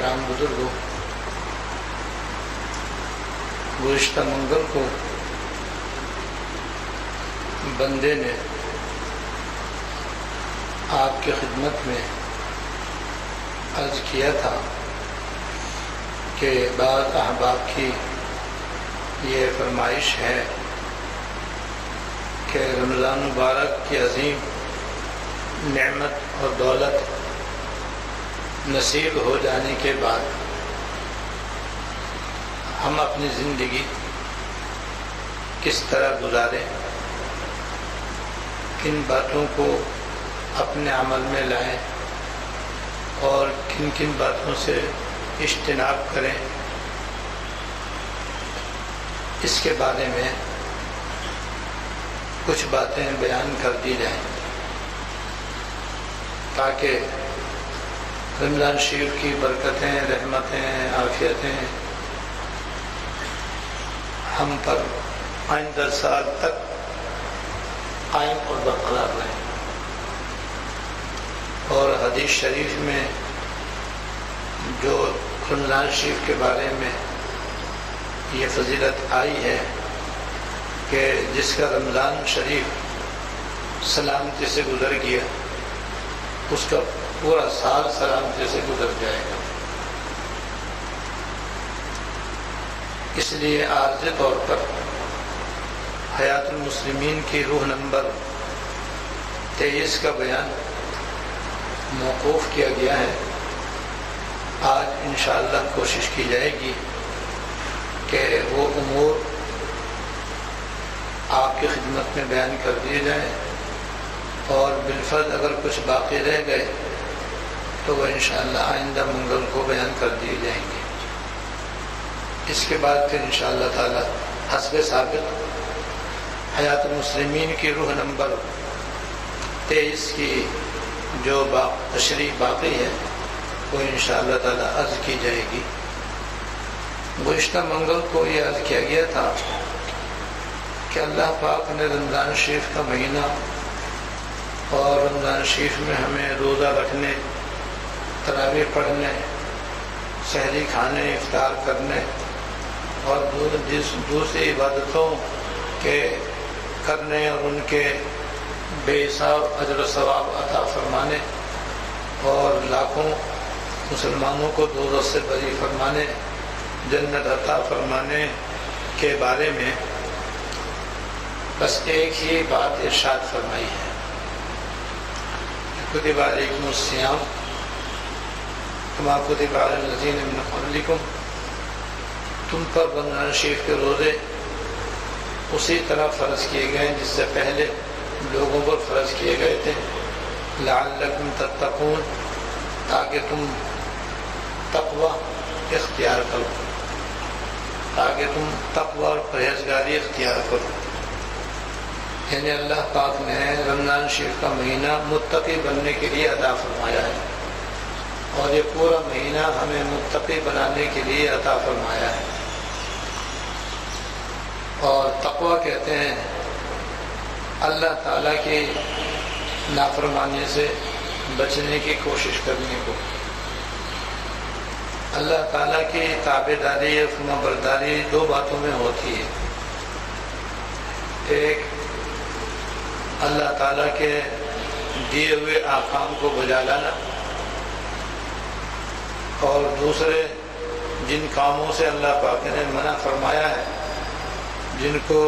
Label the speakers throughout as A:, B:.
A: کرام بزرگوں، گزشتہ منگل کو بندے نے آپ کی خدمت میں عرض کیا تھا کہ بعض احباب کی یہ فرمائش ہے کہ رمضان مبارک کی عظیم نعمت اور دولت نصیب ہو جانے کے بعد ہم اپنی زندگی کس طرح گزاریں، کن باتوں کو اپنے عمل میں لائیں اور کن کن باتوں سے اجتناب کریں، اس کے بارے میں کچھ باتیں بیان کر دی جائیں تاکہ رمضان شریف کی برکتیں، رحمتیں، عافیتیں ہم پر آئندہ سال تک قائم اور برقرار رہیں۔ اور حدیث شریف میں جو رمضان شریف کے بارے میں یہ فضیلت آئی ہے کہ جس کا رمضان شریف سلامتی سے گزر گیا اس کا پورا سال سلامتی سے گزر جائے گا۔ اس لیے عارضی طور پر حیات المسلمین کی روح نمبر 23 کا بیان موقوف کیا گیا ہے۔ آج انشاءاللہ کوشش کی جائے گی کہ وہ امور آپ کی خدمت میں بیان کر دیے جائیں، اور بالفرض اگر کچھ باقی رہ گئے تو وہ انشاءاللہ آئندہ منگل کو بیان کر دیے جائیں گے۔ اس کے بعد پھر انشاءاللہ تعالی حسب ثابت حیات المسلمین کی روح نمبر 23 کی جو تشریح باقی ہے وہ انشاءاللہ تعالی عرض کی جائے گی۔ گزشتہ منگل کو یہ عرض کیا گیا تھا کہ اللہ پاک نے رمضان شریف کا مہینہ اور رمضان شریف میں ہمیں روزہ رکھنے، تراویح پڑھنے، سحری کھانے، افطار کرنے اور دوسری عبادتوں کے کرنے اور ان کے بے حساب اجر و ثواب عطا فرمانے اور لاکھوں مسلمانوں کو دوزخ سے بری فرمانے، جنت عطا فرمانے کے بارے میں بس ایک ہی بات ارشاد فرمائی ہے، کتب علیکم الصیام کما کتب علی الذین من قبلکم، تم پر رمضان شریف کے روزے اسی طرح فرض کیے گئے جس سے پہلے لوگوں پر فرض کیے گئے تھے، لعلکم تتقون، تاکہ تم تقوی اختیار کرو، تاکہ تم تقوی اور پرہیزگاری اختیار کرو۔ یعنی اللہ پاک نے رمضان شریف کا مہینہ متقی بننے کے لیے عطا فرمایا ہے، اور یہ پورا مہینہ ہمیں متقی بنانے کے لیے عطا فرمایا ہے۔ اور تقوی کہتے ہیں اللہ تعالیٰ کی نافرمانی سے بچنے کی کوشش کرنے کو۔ اللہ تعالیٰ کی تابعداری یا فرما برداری دو باتوں میں ہوتی ہے، ایک اللہ تعالیٰ کے دیے ہوئے احکام کو بجا لانا، اور دوسرے جن کاموں سے اللہ پاک نے منع فرمایا ہے، جن کو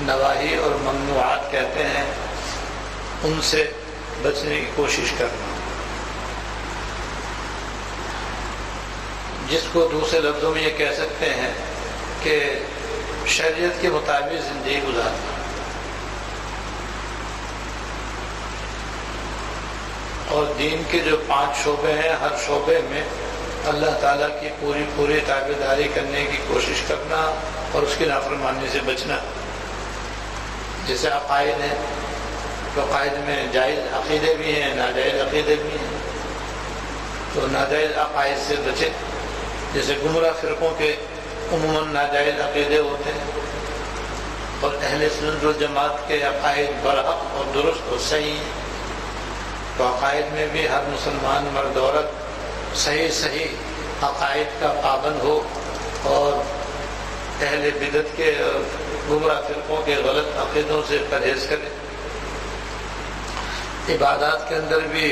A: نواہی اور ممنوعات کہتے ہیں، ان سے بچنے کی کوشش کرنا، جس کو دوسرے لفظوں میں یہ کہہ سکتے ہیں کہ شریعت کے مطابق زندگی گزارنا۔ اور دین کے جو 5 شعبے ہیں، ہر شعبے میں اللہ تعالیٰ کی پوری تابعداری کرنے کی کوشش کرنا اور اس کی نافرمانی سے بچنا۔ جیسے عقائد ہیں، تو عقائد میں جائز عقیدے بھی ہیں، ناجائز عقیدے بھی ہیں، تو ناجائز عقائد سے بچے۔ جیسے گمراہ فرقوں کے عموماً ناجائز عقیدے ہوتے ہیں، اور اہل سنت والجماعت کے عقائد برحق اور درست اور صحیح ہیں، تو عقائد میں بھی ہر مسلمان مرد عورت صحیح عقائد کا پابند ہو اور اہل بدعت کے گمراہ فرقوں کے غلط عقیدوں سے پرہیز کرے۔ عبادات کے اندر بھی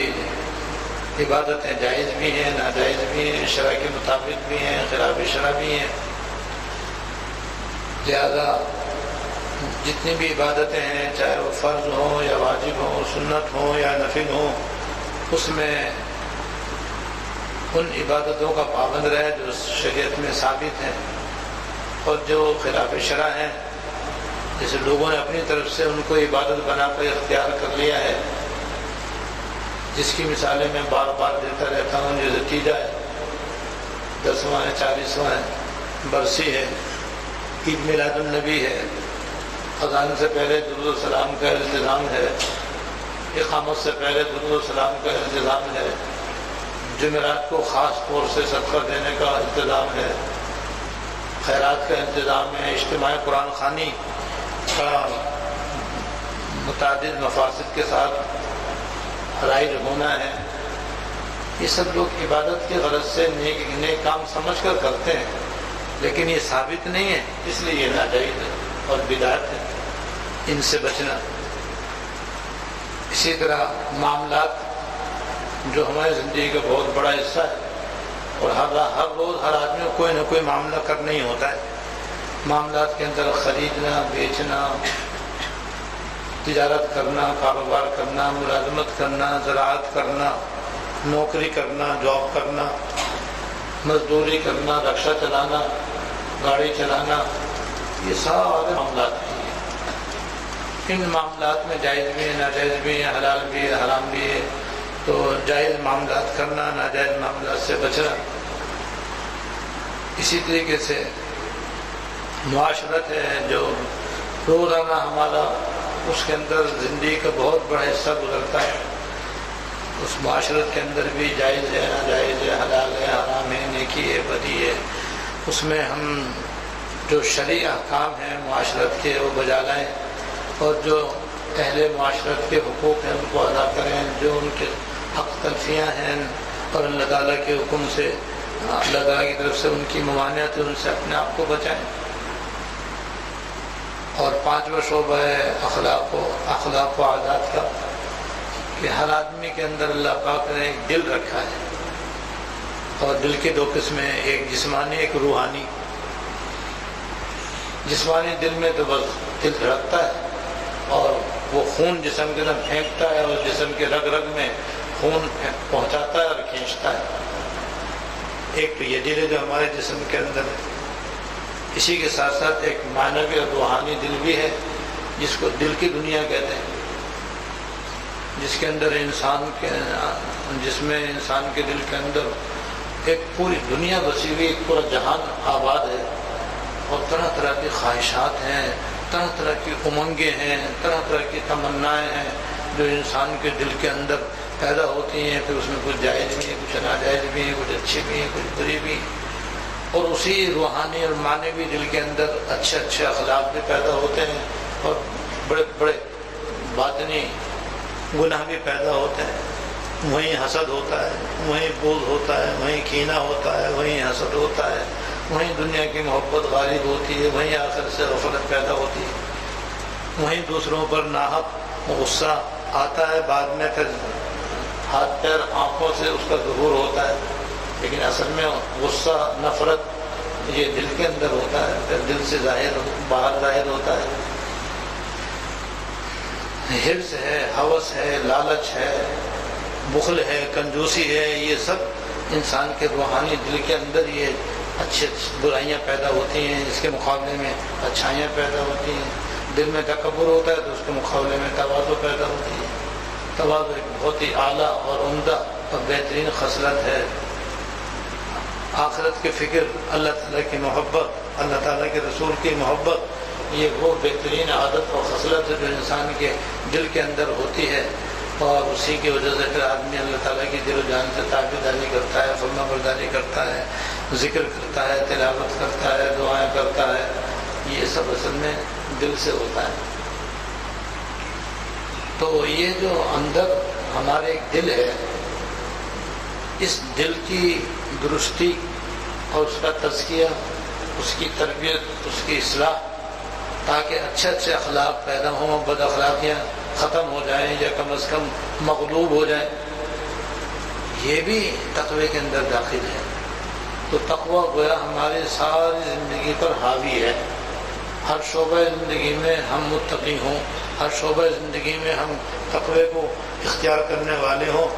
A: عبادتیں جائز بھی ہیں، ناجائز بھی ہیں، شرع کے مطابق بھی ہیں، خلاف شرع بھی ہیں۔ لہذا جتنی بھی عبادتیں ہیں، چاہے وہ فرض ہوں یا واجب ہوں، سنت ہوں یا نفل ہوں، اس میں ان عبادتوں کا پابند رہے جو شریعت میں ثابت ہیں، اور جو خلاف شرع ہیں جیسے لوگوں نے اپنی طرف سے ان کو عبادت بنا کر اختیار کر لیا ہے، جس کی مثالیں میں بار بار دیتا رہتا ہوں، جو نتیجہ ہے 10واں 40واں برسی ہے، عید میلاد النبی ہے، اذان سے پہلے درود و سلام کا التزام ہے، اقامت سے پہلے درود و سلام کا التزام ہے، جمعرات کو خاص طور سے صدقہ دینے کا انتظام ہے، خیرات کا انتظام ہے، اجتماع قرآن خوانی کا متعدد مفاسد کے ساتھ رائج ہونا ہے۔ یہ سب لوگ عبادت کی غرض سے نیک کام سمجھ کر کرتے ہیں، لیکن یہ ثابت نہیں ہے، اس لیے یہ ناجائز ہے اور بدعت ہے، ان سے بچنا۔ اسی طرح معاملات جو ہماری زندگی کا بہت بڑا حصہ ہے، اور ہر روز ہر آدمی کو کوئی نہ کوئی معاملہ کرنا ہی ہوتا ہے۔ معاملات کے اندر خریدنا، بیچنا، تجارت کرنا، کاروبار کرنا، ملازمت کرنا، زراعت کرنا، نوکری کرنا، جاب کرنا، مزدوری کرنا، رکشہ چلانا، گاڑی چلانا، یہ سارے معاملات ہیں۔ ان معاملات میں جائز بھی ہے، ناجائز بھی ہے، حلال بھی ہے، حرام بھی ہے، تو جائز معاملات کرنا، ناجائز معاملات سے بچنا۔ اسی طریقے سے معاشرت ہے جو روزانہ ہمارا اس کے اندر زندگی کا بہت بڑا حصہ گزرتا ہے، اس معاشرت کے اندر بھی جائز ہے، ناجائز ہے، حلال ہے، حرام ہے، نیکی ہے، بدی ہے، اس میں ہم جو شرعی احکام ہیں معاشرت کے وہ بجا لائیں، اور جو اہل معاشرت کے حقوق ہیں ان کو ادا کریں، جو ان کے حق تلفیاں ہیں اور اللہ تعالیٰ کے حکم سے، اللہ تعالیٰ کی طرف سے ان کی ممانعت ہے، ان سے اپنے آپ کو بچائیں۔ اور 5واں شعبہ ہے اخلاق و عادات کا، کہ ہر آدمی کے اندر اللہ پاک نے ایک دل رکھا ہے، اور دل کے 2 قسمیں، ایک جسمانی ایک روحانی۔ جسمانی دل میں تو بس دل دھڑکتا ہے اور وہ خون جسم کے اندر پھینکتا ہے، اور جسم کے رگ رگ میں خون پہنچاتا ہے اور کھینچتا ہے۔ ایک تو یہ دل ہے جو ہمارے جسم کے اندر ہے، اسی کے ساتھ ساتھ ایک معنوی اور روحانی دل بھی ہے، جس کو دل کی دنیا کہتے ہیں، جس کے اندر جس میں انسان کے دل کے اندر ایک پوری دنیا بسی ہوئی، ایک پورا جہان آباد ہے، اور طرح طرح کی خواہشات ہیں، طرح طرح کی امنگیں ہیں، طرح طرح کی تمنائیں ہیں جو انسان کے دل کے اندر پیدا ہوتی ہیں۔ پھر اس میں کچھ جائز بھی ہیں، کچھ ناجائز بھی ہیں، کچھ اچھی بھی ہیں، کچھ بری بھی ہیں، اور اسی روحانی اور معنوی دل کے اندر اچھے اچھے اخلاق بھی پیدا ہوتے ہیں، اور بڑے بڑے باطنی گناہ بھی پیدا ہوتے ہیں۔ وہیں حسد ہوتا ہے، وہیں بغض ہوتا ہے، وہیں کینہ ہوتا ہے، وہیں حسد ہوتا ہے، وہیں دنیا کی محبت غالب ہوتی ہے، وہیں آخر سے غفلت پیدا ہوتی ہے، وہیں دوسروں پر ناحق غصہ آتا ہے، بعد میں پھر ہاتھ پیر آنکھوں سے اس کا ظہور ہوتا ہے، لیکن اصل میں غصہ نفرت یہ دل کے اندر ہوتا ہے، پھر دل سے باہر ظاہر ہوتا ہے۔ حرص ہے، ہوس ہے، لالچ ہے، بخل ہے، کنجوسی ہے، یہ سب انسان کے روحانی دل کے اندر یہ اچھی برائیاں پیدا ہوتی ہیں، اس کے مقابلے میں اچھائیاں پیدا ہوتی ہیں۔ دل میں تکبر ہوتا ہے تو اس کے مقابلے میں تواضع پیدا ہوتی ہے۔ تواضع ایک بہت ہی اعلیٰ اور عمدہ اور بہترین خصلت ہے۔ آخرت کی فکر، اللہ تعالیٰ کی محبت، اللہ تعالیٰ کے رسول کی محبت، یہ وہ بہترین عادت اور خصلت ہے جو انسان کے دل کے اندر ہوتی ہے، اور اسی کی وجہ سے پھر آدمی اللہ تعالیٰ کی دل و جان سے تابعداری کرتا ہے، فرما برداری کرتا ہے، ذکر کرتا ہے، تلاوت کرتا ہے، دعائیں کرتا ہے۔ یہ سب اصل میں دل سے ہوتا ہے۔ تو یہ جو اندر ہمارے ایک دل ہے، اس دل کی درستی اور اس کا تزکیہ، اس کی تربیت، اس کی اصلاح، تاکہ اچھے اچھے اخلاق پیدا ہوں، بد اخلاقیاں ختم ہو جائیں یا کم از کم مغلوب ہو جائیں، یہ بھی تقوی کے اندر داخل ہے۔ تو تقوی گویا ہماری ساری زندگی پر حاوی ہے۔ ہر شعبہ زندگی میں ہم متقی ہوں، ہر شعبہ زندگی میں ہم تقوی کو اختیار کرنے والے ہوں،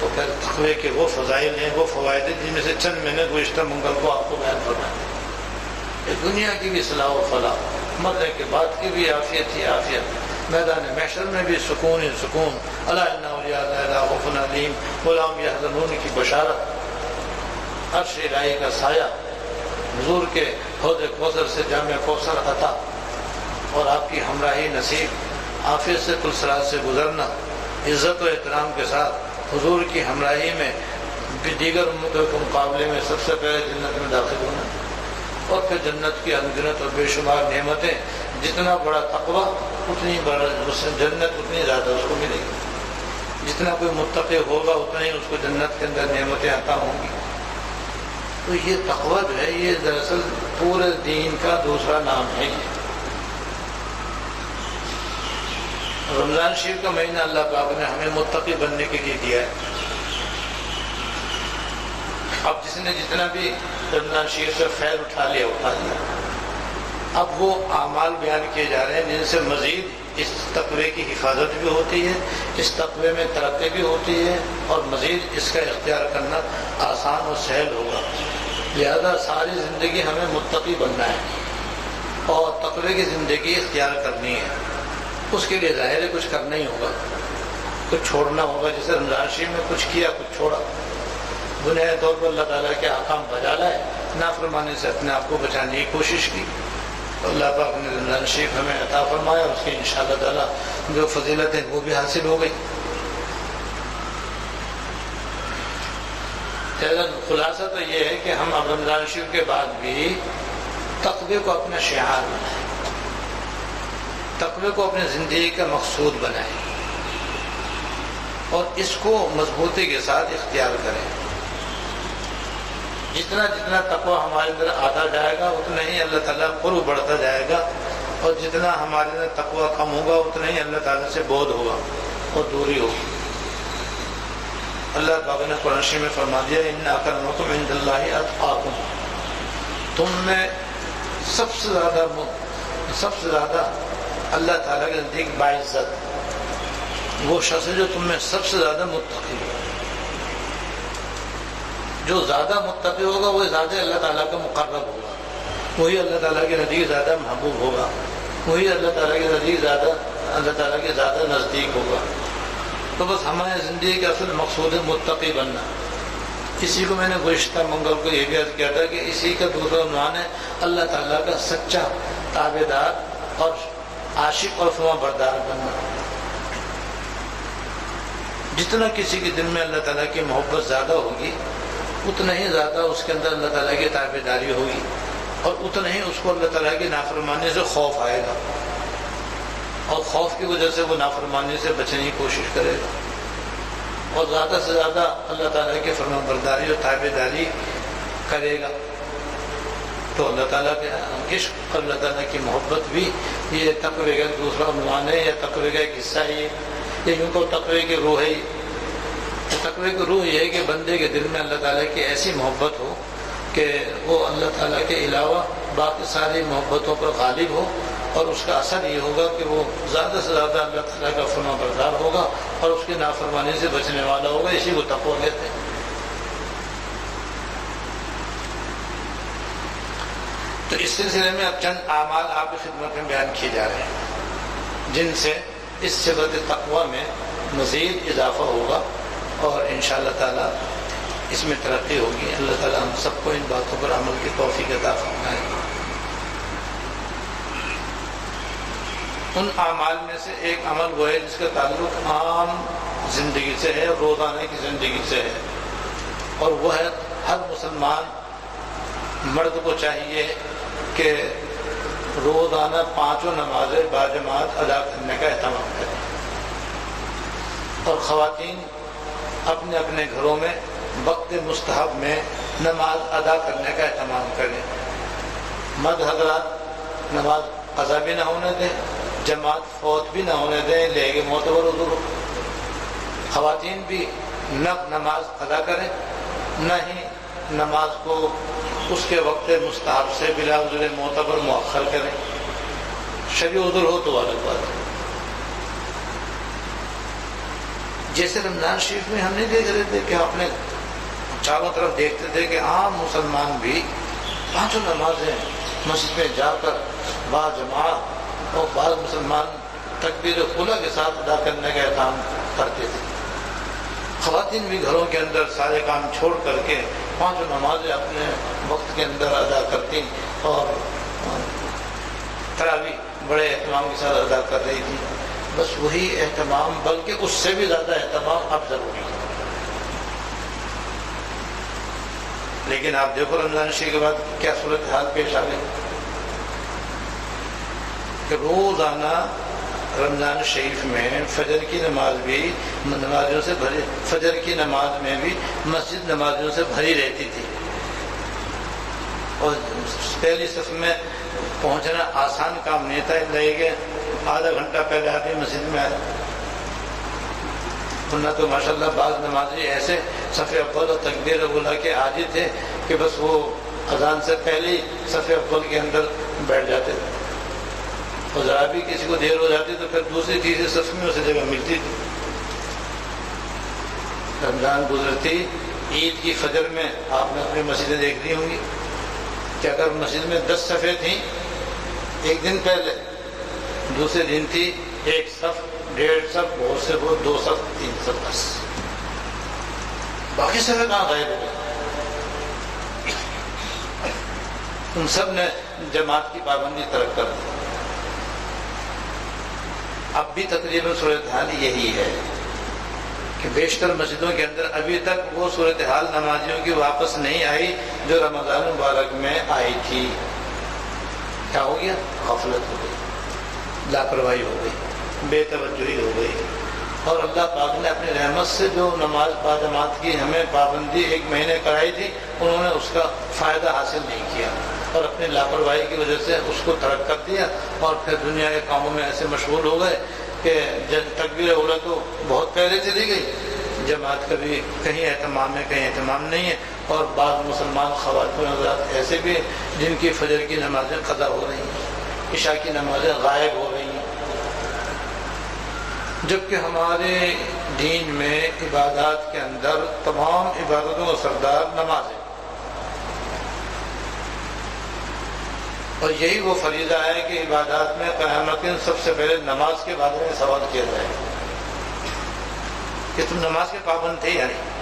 A: تو پھر تقوی کے وہ فضائل ہیں، وہ فوائد ہیں جن میں سے چند میں نے گزشتہ منگل کو آپ کو بیان فرمایا۔ دنیا کی بھی صلاح و فلاح، مرنے کے بعد کی بھی عافیت ہی عافیت، میدان محشر میں بھی سکون ہی سکون، الا ان اولیاء اللہ لا خوف علیہم ولا هم یحزنون کی بشارت، عرش الہی کا سایہ، حضور کے حوض کوثر سے جامع کوثر عطا، اور آپ کی ہمراہی نصیب، عافیت سے پلسرات سے گزرنا، عزت و احترام کے ساتھ حضور کی ہمراہی میں دیگر امتوں کے مقابلے میں سب سے پہلے جنت میں داخل ہونا، اور پھر جنت کی انگنت اور بے شمار نعمتیں، جتنا بڑا تقوی اتنی بڑا جنت اتنی زیادہ اس کو ملے گی، جتنا کوئی متقی ہوگا اتنا ہی اس کو جنت کے اندر نعمتیں عطا ہوں گی۔ تو یہ تقوی جو ہے یہ دراصل پورے دین کا دوسرا نام ہے۔ رمضان شریف کا مہینہ اللہ پاک نے ہمیں متقی بننے کے لیے دیا ہے۔ اب جس نے جتنا بھی رمضان شریف سے فیض اٹھا لیا۔ اب وہ اعمال بیان کیے جا رہے ہیں جن سے مزید اس تقوی کی حفاظت بھی ہوتی ہے، اس تقوی میں ترقی بھی ہوتی ہے، اور مزید اس کا اختیار کرنا آسان اور سہل ہوگا۔ لہذا ساری زندگی ہمیں متقی بننا ہے اور تقوی کی زندگی اختیار کرنی ہے۔ اس کے لیے ظاہر ہے کچھ کرنا ہی ہوگا، کچھ چھوڑنا ہوگا۔ جیسے رمضان شریف میں کچھ کیا کچھ چھوڑا، بنیادی طور پر اللہ تعالیٰ کے احکام بجا لائے، نافرمانی سے اپنے آپ کو بچانے کی کوشش کی، تو اللہ پاک نے رمضان شریف ہمیں عطا فرمایا، اس کی انشاءاللہ تعالیٰ جو فضیلتیں وہ بھی حاصل ہو گئی۔ خلاصہ تو یہ ہے کہ ہم اب رمضان شریف کے بعد بھی تقوی کو اپنا شعار بنائیں، تقوی کو اپنی زندگی کا مقصود بنائیں، اور اس کو مضبوطی کے ساتھ اختیار کریں۔ جتنا جتنا تقوی ہمارے اندر آتا جائے گا اتنا ہی اللہ تعالیٰ قرب بڑھتا جائے گا، اور جتنا ہمارے اندر تقوی کم ہوگا اتنا ہی اللہ تعالیٰ سے بعد ہوگا اور دوری ہوگی۔ اللہ پاک نے قرآن شریف میں فرما دیا ان اکرمکم عند اللہ اتقاکم، تم میں سب سے زیادہ اللہ تعالیٰ کے نزدیک باعزت وہ شخص ہے جو تم میں سب سے زیادہ متقی ہے۔ جو زیادہ متقی ہوگا وہ زیادہ اللہ تعالیٰ کا مقرب ہوگا، وہی اللہ تعالیٰ کے نزدیک زیادہ محبوب ہوگا، وہی اللہ تعالیٰ کے نزدیک اللہ تعالیٰ کے زیادہ نزدیک ہوگا۔ تو بس ہمارے زندگی کا اصل مقصود ہے متقی بننا۔ اسی کو میں نے گزشتہ منگل کو یہ بھی عرض کیا تھا کہ اسی کا دوسرا عنوان ہے اللہ تعالیٰ کا سچا تابع دار اور عاشق اور فرما بردار بننا۔ جتنا کسی کے دل میں اللہ تعالیٰ کی محبت زیادہ ہوگی اتنا ہی زیادہ اس کے اندر اللہ تعالیٰ کی تابع داری ہوگی، اور اتنا ہی اس کو اللہ تعالیٰ کی نافرمانی سے خوف آئے گا، اور خوف کی وجہ سے وہ نافرمانی سے بچنے کی کوشش کرے گا، اور زیادہ سے زیادہ اللہ تعالیٰ کی فرما برداری اور تابع داری کرے گا۔ تو اللہ تعالیٰ کے عشق، اللہ تعالیٰ کی محبت بھی یہ تقوی کا دوسرا عنوان ہے، یا تقوی کا ایک حصہ ہے، یہ یوں کو تقوی کی روح ہے۔ تقوی کی روح یہ ہے کہ بندے کے دل میں اللہ تعالیٰ کی ایسی محبت ہو کہ وہ اللہ تعالیٰ کے علاوہ باقی ساری محبتوں پر غالب ہو، اور اس کا اثر یہ ہوگا کہ وہ زیادہ سے زیادہ اللہ تعالیٰ کا فرما بردار ہوگا اور اس کی نافرمانی سے بچنے والا ہوگا۔ اسی کو تقوی کہتے ہیں۔ تو اس سلسلے میں اب چند اعمال آپ کی خدمت میں بیان کیے جا رہے ہیں جن سے اس صفت تقوی میں مزید اضافہ ہوگا، اور انشاءاللہ تعالیٰ اس میں ترقی ہوگی۔ اللہ تعالیٰ ہم سب کو ان باتوں پر عمل کی توفیق عطا فرمائے۔ ان اعمال میں سے ایک عمل وہ ہے جس کا تعلق عام زندگی سے ہے، روزانہ کی زندگی سے ہے، اور وہ ہے ہر مسلمان مرد کو چاہیے کہ روزانہ 5 نمازیں باجماعت ادا کرنے کا اہتمام کریں، اور خواتین اپنے اپنے گھروں میں وقت مستحب میں نماز ادا کرنے کا اہتمام کریں. مرد حضرات نماز قضا بھی نہ ہونے دیں، جماعت فوت بھی نہ ہونے دیں، لے کے معتبر عذر. خواتین بھی نہ نماز ادا کریں، نہ ہی نماز کو اس کے وقت مستحب سے بلا عذر معتبر مؤخر کریں. شرعی عذر ہو تو الگ بات ہے. جیسے رمضان شریف میں ہم نہیں دیکھ رہے تھے کہ اپنے چاروں طرف دیکھتے تھے کہ عام مسلمان بھی پانچوں نمازیں مسجد میں جا کر با جماعت اور بعض مسلمان تکبیر خلا کے ساتھ ادا کرنے کا اہتمام کرتے تھے. خواتین بھی گھروں کے اندر سارے کام چھوڑ کر کے پانچوں نمازیں اپنے وقت کے اندر ادا کرتی اور تراویح بڑے اہتمام کے ساتھ ادا کر رہی تھی. بس وہی اہتمام بلکہ اس سے بھی زیادہ اہتمام اب ضروری ہے. لیکن آپ دیکھو رمضان شریف کے بعد کیا صورتحال پیش آ گئی کہ روزانہ رمضان شریف میں فجر کی نماز بھی نمازیوں سے بھری، فجر کی نماز میں بھی مسجد نمازیوں سے بھری رہتی تھی. اور پہلی صف میں پہنچنا آسان کام نہیں تھا، لگے کہ آدھا گھنٹہ پہلے آدمی مسجد میں آئے. ورنہ تو ماشاءاللہ بعض نمازی ایسے صف اول اور تکبیر اولیٰ کے عادی تھے کہ بس وہ اذان سے پہلے ہی صف اول کے اندر بیٹھ جاتے تھے. اور ذرا بھی کسی کو دیر ہو جاتی تو پھر دوسری تیسری صف میں اسے جگہ ملتی تھی. رمضان گزرتی عید کی فجر میں آپ نے اپنی مسجدیں دیکھ لی ہوں گی کہ اگر مسجد میں 10 صفیں تھیں ایک دن پہلے، دوسرے دن تھی 1 صف 1.5 صف، بہت سے بہت 2 صف 3 صف، بس باقی صفیں کہاں غائب ہو گئی. ان سب نے جماعت کی پابندی ترک کر دی. اب بھی تقریباً صورتحال یہی ہے کہ بیشتر مسجدوں کے اندر ابھی تک وہ صورتحال نمازیوں کی واپس نہیں آئی جو رمضان مبارک میں آئی تھی. کیا ہو گیا؟ غفلت ہو گئی، لاپرواہی ہو گئی، بے توجہی ہو گئی. اور اللہ پاک نے اپنی رحمت سے جو نماز باجماعت کی ہمیں پابندی 1 مہینے کرائی تھی، انہوں نے اس کا فائدہ حاصل نہیں کیا اور اپنی لاپرواہی کی وجہ سے اس کو ترک کر دیا اور پھر دنیا کے کاموں میں ایسے مشغول ہو گئے کہ تکبیر اولیٰ تو بہت پہلے چلی گئی، جماعت کا بھی کہیں اہتمام ہے کہیں اہتمام نہیں ہے. اور بعض مسلمان خواتین حضرات ایسے بھی جن کی فجر کی نمازیں قضا ہو رہی ہیں، عشاء کی نمازیں غائب ہو رہی ہیں. جبکہ ہمارے دین میں عبادات کے اندر تمام عبادتوں کا سردار نماز ہے. اور یہی وہ فریضہ ہے کہ عبادات میں قیامت کے سب سے پہلے نماز کے بارے میں سوال کیا جائے کہ تم نماز کے پابند تھے یا نہیں.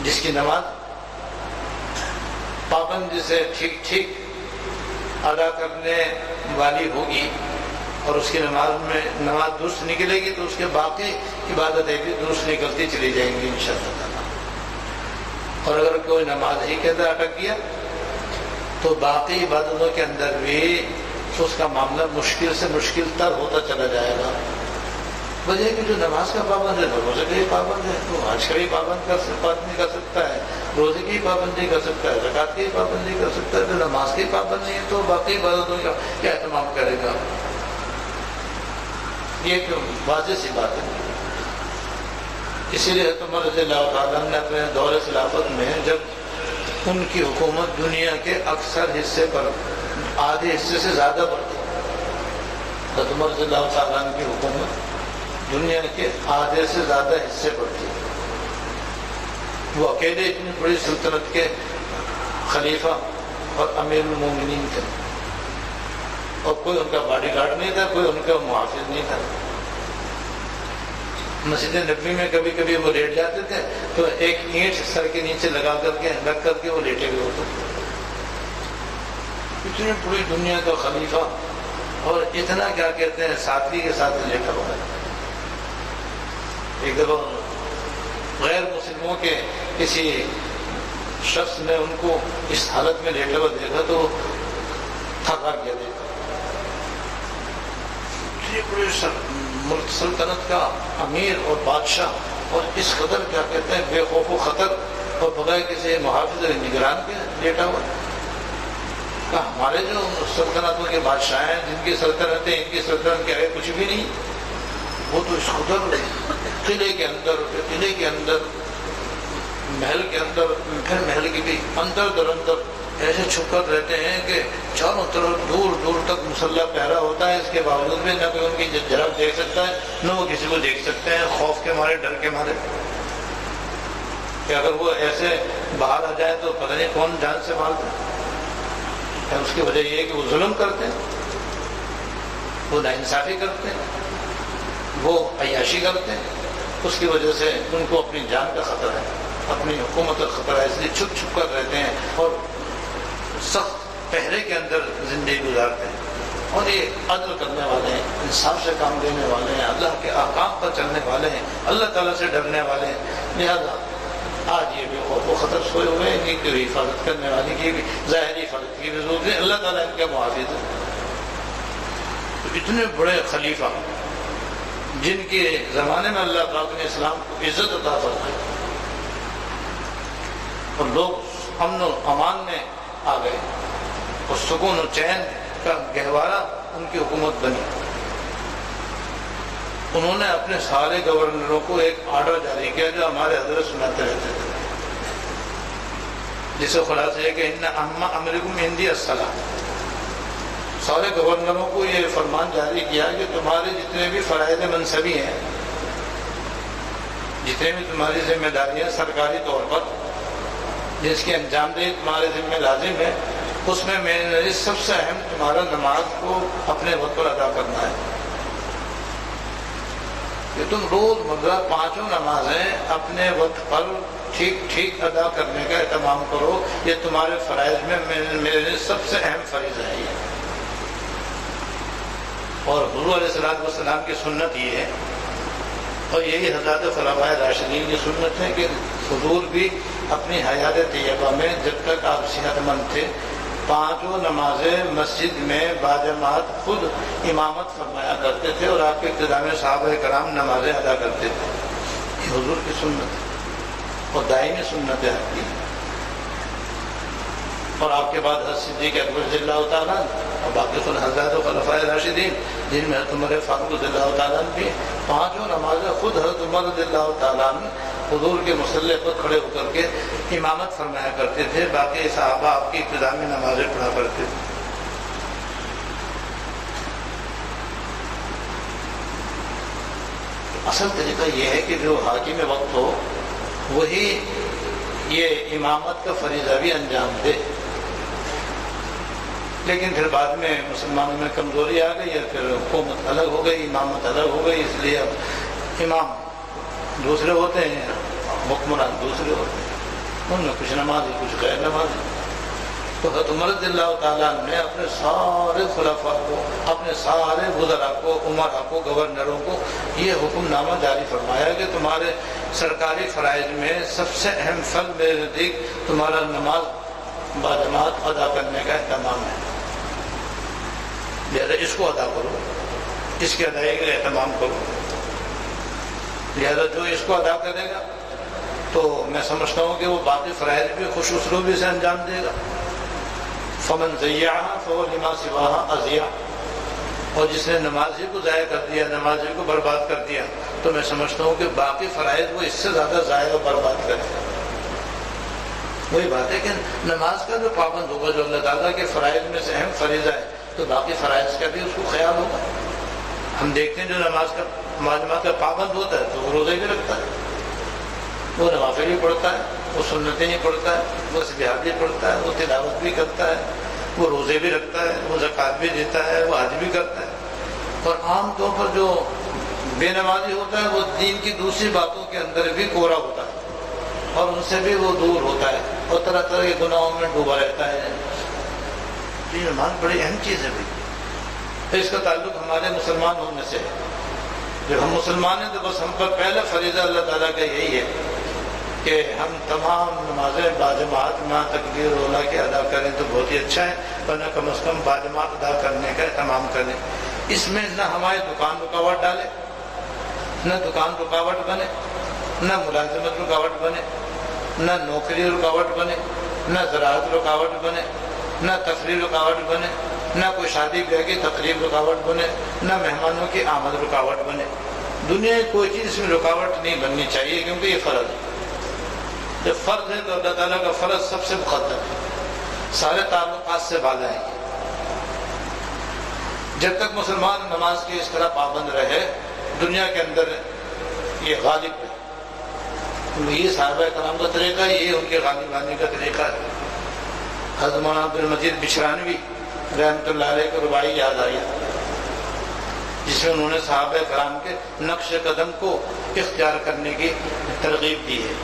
A: جس کی نماز پابندی سے ٹھیک ٹھیک ادا کرنے والی ہوگی اور اس کی نماز درست نکلے گی تو اس کے باقی عبادتیں بھی درست نکلتی چلی جائیں گی انشاءاللہ تعالیٰ. اور اگر کوئی نماز ہی کے اندر اٹک گیا تو باقی عبادتوں کے اندر بھی اس کا معاملہ مشکل سے مشکل تر ہوتا چلا جائے گا. وجہ کہ جو نماز کا پابند ہے تو روزے کا ہی پابند ہے، تو حج کا ہی پابندی کر سکتا ہے، روزے کی پابندی کر سکتا ہے، زکوٰۃ کی پابندی کر سکتا ہے. جو نماز کی پابند نہیں ہے تو باقی عبادتوں کا کیا اہتمام کرے گا؟ یہ ایک واضح سی بات ہے. اسی لیے عمر رضی اللہ تعالیٰ نے اپنے دور خلافت میں جب ان کی حکومت دنیا کے اکثر حصے پر آدھے حصے سے زیادہ بڑھتی، حضرت عمر رضی اللہ تعالیٰ کی حکومت دنیا کے آدھے سے زیادہ حصے پر تھی. وہ اکیلے اتنی بڑی سلطنت کے خلیفہ اور امیر المومنین تھے اور کوئی ان کا باڈی گارڈ نہیں تھا، کوئی ان کا محافظ نہیں تھا. مسجد نبوی میں کبھی کبھی وہ لیٹ جاتے تھے تو ایک اینٹ سر کے نیچے رکھ کر کے وہ لیٹے ہوئے ہوتے تھے. اتنی پوری دنیا کا خلیفہ اور اتنا کیا کہتے ہیں سادگی کے ساتھ لیٹا ہوا ہے. ایک دفعہ غیر مسلموں کے کسی شخص نے ان کو اس حالت میں لیٹا ہوا دیکھا تو تھکا گیا دیکھا. پوری سلطنت کا امیر اور بادشاہ اور اس قدر کیا کہتے ہیں بے خوف و خطر اور بغیر کسی محافظ اور نگران کے لیٹا ہوا. کہ ہمارے جو سلطنتوں کے بادشاہ ہیں جن کی سلطنتیں ان کی سلطنت کے آگے کچھ بھی نہیں، وہ تو اس قدر قلعے کے اندر محل کے اندر پھر محل کے بھی اندر در اندر ایسے چھپ کر رہتے ہیں کہ چاروں طرف دور دور تک مسلح پہرا ہوتا ہے. اس کے باوجود بھی نہ کوئی ان کی جھلک دیکھ سکتا ہے نہ وہ کسی کو دیکھ سکتے ہیں، خوف کے مارے، ڈر کے مارے کہ اگر وہ ایسے باہر آ جائے تو پتہ نہیں کون جان سے مارتا ہے. اس کی وجہ یہ ہے کہ وہ ظلم کرتے ہیں، وہ ناانصافی کرتے ہیں، وہ عیاشی کرتے ہیں. اس کی وجہ سے ان کو اپنی جان کا خطرہ ہے، اپنی حکومت کا خطرہ ہے، اس لیے چھپ چھپ کر رہتے ہیں اور سخت پہرے کے اندر زندگی گزارتے ہیں. اور یہ عدل کرنے والے ہیں، انصاف سے کام لینے والے ہیں، اللہ کے احکام پر چلنے والے ہیں، اللہ تعالیٰ سے ڈرنے والے ہیں. لہذا آج یہ بھی خوف و خطر سوئے ہوئے ہیں کہ حفاظت کرنے والے کی بھی ظاہری حفاظت کی بھی ضرورت ہے. اللہ تعالیٰ ان کے محافظ ہے. تو اتنے بڑے خلیفہ جن کے زمانے میں اللہ پاک نے اسلام کو عزت عطا فرمائی اور لوگ امن و امان میں آ گئے اور سکون و چین کا گہوارہ ان کی حکومت بنی. انہوں نے اپنے سارے گورنروں کو ایک آرڈر جاری کیا جو ہمارے حضرت سناتے رہتے تھے، جس سے خلاصہ ہے کہ ان امرکم عندی الصلاۃ. سارے گورنروں کو یہ فرمان جاری کیا کہ تمہارے جتنے بھی فرائض منصبی ہیں، جتنے بھی تمہاری ذمہ داریاں سرکاری طور پر جس کی انجام دہی تمہارے ذمہ لازم ہے، اس میں میرے نزدیک سب سے اہم تمہارا نماز کو اپنے وقت پر ادا کرنا ہے. کہ تم روز مرہ 5 نمازیں اپنے وقت پر ٹھیک ادا کرنے کا اہتمام کرو. یہ تمہارے فرائض میں میرے لیے سب سے اہم فریضہ ہے. اور حضور علیہ السلام کی سنت یہ ہے اور یہی حضرات خلفائے راشدین کی سنت ہے کہ حضور بھی اپنی حیات طیبہ میں جب تک آپ صحت مند تھے 5 نمازیں مسجد میں باجماعت خود امامت فرمایا کرتے تھے اور آپ کے ابتدا میں صحابہ کرام نمازیں ادا کرتے تھے. یہ حضور کی سنت ہے اور دائمی سنت ہے آپ کی. اور آپ کے بعد حضرت صدیق اکبر رضی اللہ تعالیٰ اور باقی حضرات خلفائے راشدین جن میں حضرت عمر فاروق رضی اللہ تعالیٰ بھی 5 نمازیں خود حضرت عمر رضی اللہ تعالیٰ حضور کے مصلی پر کھڑے ہو کر کے امامت فرمایا کرتے تھے. باقی صحابہ آپ کی ابتدا میں نمازیں پڑھا کرتے تھے. اصل طریقہ یہ ہے کہ جو حاکم وقت ہو وہی یہ امامت کا فریضہ بھی انجام دے. لیکن پھر بعد میں مسلمانوں میں کمزوری آ گئی ہے، پھر حکومت الگ ہو گئی، امامت الگ ہو گئی، اس لیے اب امام دوسرے ہوتے ہیں، حکمران دوسرے ہوتے ہیں، ان میں کچھ نمازی کچھ غیر نمازی. تو حضرت عمر رضی اللہ تعالیٰ نے اپنے سارے خلفاء کو، اپنے سارے وزراء کو، عمراء کو، گورنروں کو یہ حکم نامہ جاری فرمایا کہ تمہارے سرکاری فرائض میں سب سے اہم فرض میرے نزدیک تمہارا نماز باجماعت ادا کرنے کا اہتمام ہے. لہذا اس کو ادا کرو، اس کی ادائیگی کا اہتمام کرو. لہذا جو اس کو ادا کرے گا تو میں سمجھتا ہوں کہ وہ باقی فرائض بھی خوش اسلوبی سے انجام دے گا. فمن ضیعها فهو لما سواها اضیع. اور جس نے نمازی کو ضائع کر دیا، نمازی کو برباد کر دیا، تو میں سمجھتا ہوں کہ باقی فرائض وہ اس سے زیادہ ضائع و برباد کرے گا. وہی بات ہے کہ نماز کا جو پابند ہوگا، جو اللہ تعالیٰ کے فرائض میں سے اہم فریضہ ہے، تو باقی فرائض کا بھی اس کو خیال ہوگا. ہم دیکھتے ہیں جو نماز کا معلومات کا پابند ہوتا ہے تو وہ روزے بھی رکھتا ہے، وہ نوافل بھی پڑھتا ہے، وہ سنتیں بھی پڑھتا ہے، وہ تسبیحات بھی پڑھتا ہے، وہ تلاوت بھی کرتا ہے، وہ روزے بھی رکھتا ہے، وہ زکوٰۃ بھی دیتا ہے، وہ حج بھی کرتا ہے. اور عام طور پر جو بے نمازی ہوتا ہے وہ دین کی دوسری باتوں کے اندر بھی کوڑا ہوتا ہے اور ان سے بھی وہ دور ہوتا ہے اور طرح طرح کے گناہوں میں ڈوبا رہتا ہے. یہ نماز بڑی اہم چیز ہے بھائی. اس کا تعلق ہمارے مسلمان ہونے سے ہے. جب ہم مسلمان ہیں تو بس ہم پر پہلا فریضہ اللہ تعالیٰ کا یہی ہے کہ ہم تمام نمازیں باجماعت مع تکبیر اولیٰ کے ادا کریں تو بہت ہی اچھا ہے، ورنہ کم از کم باجماعت ادا کرنے کا اہتمام کریں. اس میں نہ ہماری دکان رکاوٹ ڈالے، نہ دکان رکاوٹ بنے، نہ ملازمت رکاوٹ بنے، نہ نوکری رکاوٹ بنے، نہ زراعت رکاوٹ بنے، نہ تفریح رکاوٹ بنے، نہ کوئی شادی بیاہ کی تقریب رکاوٹ بنے، نہ مہمانوں کی آمد رکاوٹ بنے۔ دنیا کی کوئی چیز اس میں رکاوٹ نہیں بننی چاہیے، کیونکہ یہ فرض ہے۔ جب فرض ہے تو اللہ تعالیٰ کا فرض سب سے مقدم ہے، سارے تعلقات سے بالا ہے۔ جب تک مسلمان نماز کی اس طرح پابند رہے، دنیا کے اندر یہ غالب ہے۔ یہ صحابہ کرام کا طریقہ ہے، یہ ان کے غالبانی کا طریقہ ہے۔ حضرت مولانا عبد المجید بشرانوی رحمۃ اللہ علیہ کو رباعی یاد آئی، جس میں انہوں نے صحابہ کرام کے نقش قدم کو اختیار کرنے کی ترغیب دی ہے۔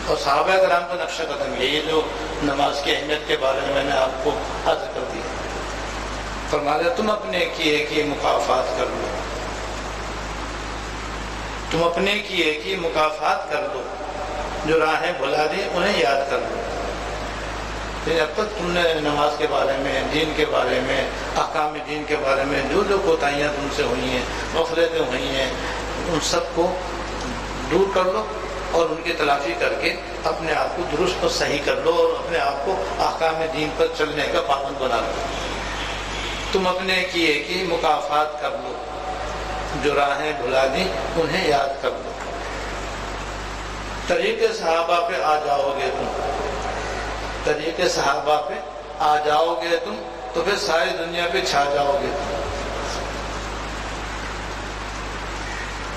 A: اور صحابہ کرام کا نقش قدم یہی جو نماز کی اہمیت کے بارے میں میں نے آپ کو عرض کر دیا۔ فرمایا تم اپنے کیے کی مکافات کر لو، تم اپنے کیے کی مکافات کر لو، جو راہیں بھلا دی انہیں یاد کر لو۔ اب تک تم نے نماز کے بارے میں، دین کے بارے میں، احکام دین کے بارے میں جو جو کوتاہیاں تم سے ہوئی ہیں، غفلتیں ہوئی ہیں، ان سب کو دور کر لو اور ان کی تلافی کر کے اپنے آپ کو درست اور صحیح کر لو، اور اپنے آپ کو احکام دین پر چلنے کا پابند بنا لو۔ تم اپنے کیے کی مکافات کر لو، جو راہیں بھلا دی انہیں یاد کر لو۔ طریقے صحابہ پہ آ جاؤ گے تم، طریقے صحابہ پہ آ جاؤ گے تم تو پھر ساری دنیا پہ چھا جاؤ گے تم۔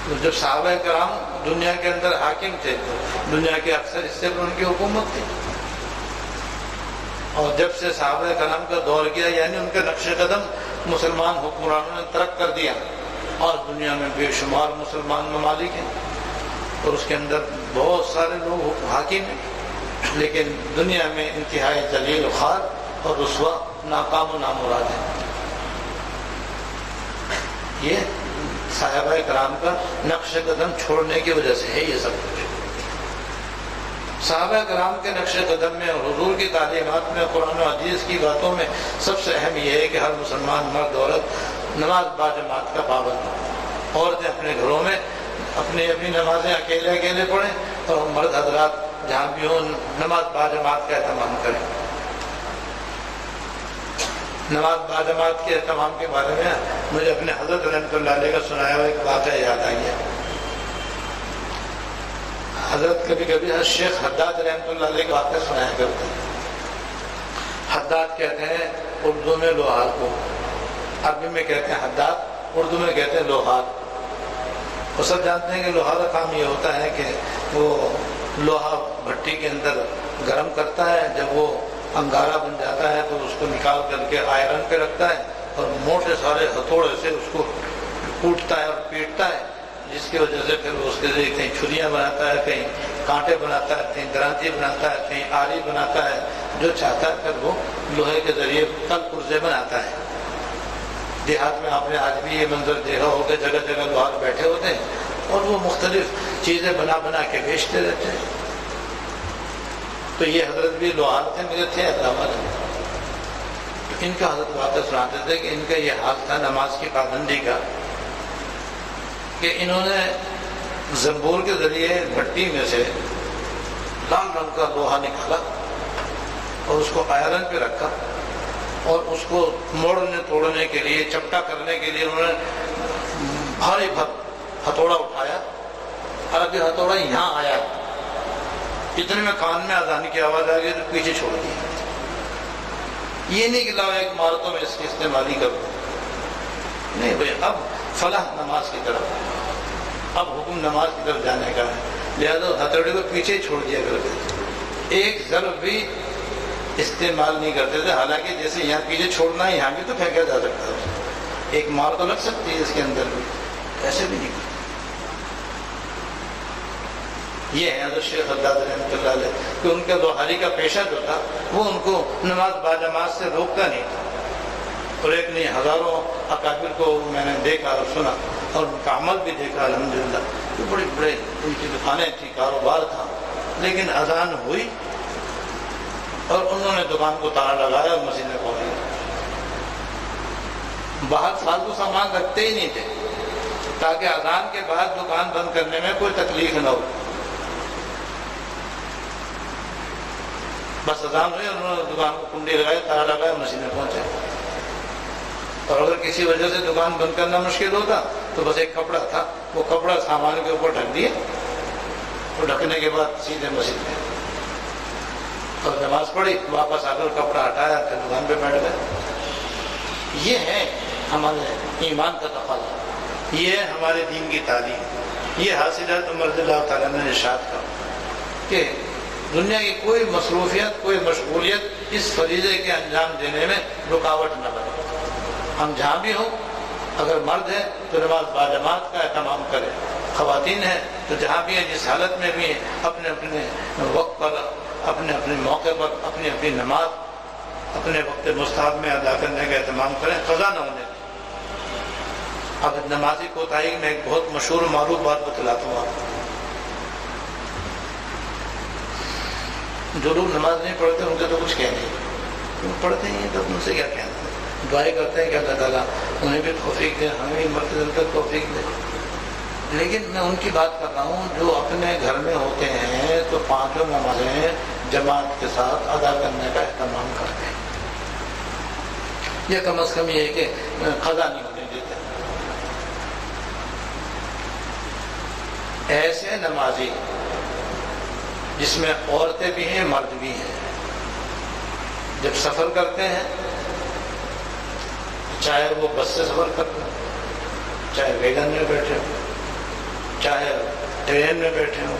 A: تو جب صحابہ کرام دنیا کے اندر حاکم تھے تو دنیا کے اکثر حصے پر ان کی حکومت تھی، اور جب سے صحابہ کرام کا دور گیا، یعنی ان کے نقش قدم مسلمان حکمرانوں نے ترک کر دیا، اور دنیا میں بے شمار مسلمان ممالک ہیں، اور اس کے اندر بہت سارے لوگ حاکم ہیں، لیکن دنیا میں انتہائی ذلیل و خوار اور رسوا، ناکام و نامراد ہے۔ یہ صحابہ کرام کا نقش قدم چھوڑنے کی وجہ سے ہے یہ سب کچھ۔ صحابہ کرام کے نقش قدم میں اور حضور کی تعلیمات میں، قرآن و حدیث کی باتوں میں سب سے اہم یہ ہے کہ ہر مسلمان مرد عورت نماز باجماعت کا پابند ہو۔ عورتیں اپنے گھروں میں اپنی نمازیں اکیلے پڑھیں، اور مرد حضرات جہاں بھی ہوں نماز باجماعت کا اہتمام کریں۔ نماز باجماعت کے اہتمام کے بارے میں مجھے اپنے حضرت رحمۃ اللہ علیہ کا سنایا ہوا ایک واقعہ یاد آئی ہے۔ حضرت کبھی کبھی شیخ حداد رحمۃ اللہ علیہ کا واقعہ سنایا کرتے ہیں۔ حداد کہتے ہیں اردو میں لوہار کو، عربی میں کہتے ہیں حداد، اردو میں کہتے ہیں لوہار۔ وہ سب جانتے ہیں کہ لوہار کا کام یہ ہوتا ہے کہ وہ لوہا بھٹی کے اندر گرم کرتا ہے، جب وہ انگارہ بن جاتا ہے تو اس کو نکال کر کے آئرن پہ رکھتا ہے، اور موٹے سارے ہتھوڑے سے اس کو کوٹتا ہے اور پیٹتا ہے، جس کی وجہ سے پھر اس کے ذریعے کہیں چھریاں بناتا ہے، کہیں کانٹے بناتا ہے، کہیں درانتی بناتا ہے، کہیں آری بناتا ہے، جو چاہتا ہے پھر وہ لوہے کے ذریعے کل پرزے بناتا ہے۔ دیہات میں آپ نے آج بھی یہ منظر دیکھا ہوگا، جگہ جگہ لوہار بیٹھے ہوتے ہیں اور وہ مختلف چیزیں بنا کے بیچتے رہتے ہیں۔ تو یہ حضرت بھی لوہار تھے، میرے تھے حیدرآباد میں، تو ان کا حضرت واقعہ سناتے تھے کہ ان کا یہ حال تھا نماز کی پابندی کا، کہ انہوں نے زنبور کے ذریعے بھٹی میں سے لال رنگ کا لوہا نکالا اور اس کو آئرن پہ رکھا، اور اس کو موڑنے توڑنے کے لیے، چپٹا کرنے کے لیے انہوں نے بھاری ہتھوڑا اٹھایا، اور ابھی ہتھوڑا یہاں آیا، اتنے میں کان میں اذان کی آواز آ گئی تو پیچھے چھوڑ دیا۔ یہ نہیں کہ لاؤ ایک مارتوں میں اس کی استعمالی کرو، نہیں بھائی، اب فلاح نماز کی طرف، اب حکم نماز کی طرف جانے کا ہے، لہذا ہتھوڑے کو پیچھے چھوڑ دیا کرتے تھے، ایک ضرب بھی استعمال نہیں کرتے تھے۔ حالانکہ جیسے یہاں پیچھے چھوڑنا ہے، یہاں بھی تو پھینکا جا سکتا ہے، ایک مار تو لگ سکتی ہے اس کے اندر بھی، ایسے بھی نہیں کرتے۔ یہ ہے حضرت شیخ حداد رحمۃ اللہ علیہ، کہ ان کا لوہاری کا پیشہ جو تھا وہ ان کو نماز باجماعت سے روکتا نہیں تھا، اور ایک نہیں ہزاروں اکابر کو میں نے دیکھا اور سنا، اور ان کا عمل بھی دیکھا الحمدللہ، تو بڑے بڑے ان کی دکانیں تھیں، کاروبار تھا، لیکن اذان ہوئی اور انہوں نے دکان کو تالا لگایا اور مسجد میں پہنچ گئے۔ باہر فالتو سامان رکھتے ہی نہیں تھے، تاکہ اذان کے بعد دکان بند کرنے میں کوئی تکلیف نہ ہو۔ بس اذان ہوئی اور انہوں نے دکان کو کنڈی لگائی، تالا لگایا، مسجد میں پہنچے. اور اگر کسی وجہ سے دکان بند کرنا مشکل ہوتا تو بس ایک کپڑا تھا، وہ کپڑا سامان کے اوپر ڈھک دیا، وہ ڈھکنے کے بعد سیدھے مسجد میں اور نماز پڑھی، واپس آ کر کپڑا ہٹایا، پھر دکان پہ بیٹھ گئے. یہ ہے ہمارے ایمان کا تقاضا، یہ ہے ہمارے دین کی تعلیم. یہ حاصل ہے عمر رضی اللہ تعالیٰ نے ارشاد کا کہ دنیا کی کوئی مصروفیت، کوئی مشغولیت اس فریضے کے انجام دینے میں رکاوٹ نہ بنے. ہم جہاں بھی ہوں، اگر مرد ہے تو نماز باجماعت کا اہتمام کرے، خواتین ہیں تو جہاں بھی ہیں، جس حالت میں بھی ہیں، اپنے اپنے وقت پر، اپنے اپنے موقع پر اپنی اپنی نماز اپنے وقت مستحب میں ادا کرنے کا اہتمام کریں، قضا نہ ہونے. اب نمازی کوتاہی میں ایک بہت مشہور و معروف بات بتلاتا ہوں آپ. جو لوگ نماز نہیں پڑھتے ان کے تو کچھ کہہ نہیں، پڑھتے ہی ہیں تو ان سے کیا کہنا. دعائیں کرتے ہیں کہ اللہ تعالیٰ انہیں بھی توفیق دے، ہمیں بھی مرتبہ تک توفیق دے. لیکن میں ان کی بات کر رہا ہوں جو اپنے گھر میں ہوتے ہیں تو پانچوں نمازیں جماعت کے ساتھ ادا کرنے کا اہتمام کرتے ہیں. یہ کم از کم یہ ہے کہ قضا نہیں ہونے دیتے. ایسے نمازی جس میں عورتیں بھی ہیں مرد بھی ہیں، جب سفر کرتے ہیں، چاہے وہ بس سے سفر کرتے ہیں، چاہے ویگن میں بیٹھے ہوں، چاہے ٹرین میں بیٹھے ہوں،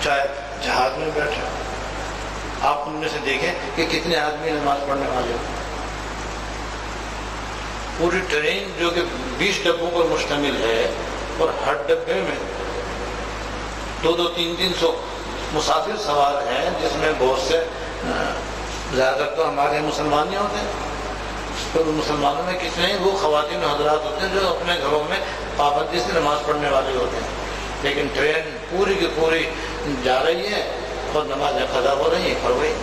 A: چاہے جہاز میں بیٹھے ہوں، آپ ان میں سے دیکھیں کہ کتنے آدمی نماز پڑھنے والے ہوں. پوری ٹرین جو کہ 20 ڈبوں پر مشتمل ہے اور ہر ڈبے میں 200-300 مسافر سوار ہیں، جس میں بہت سے زیادہ تر تو ہمارے مسلمان نہیں ہوتے ہیں، تو مسلمانوں میں کتنے وہ خواتین حضرات ہوتے ہیں جو اپنے گھروں میں پابندی سے نماز پڑھنے والے ہوتے ہیں. لیکن ٹرین پوری کی پوری جا رہی ہے اور نمازیں قضا ہو رہی ہیں، پڑھ گئی.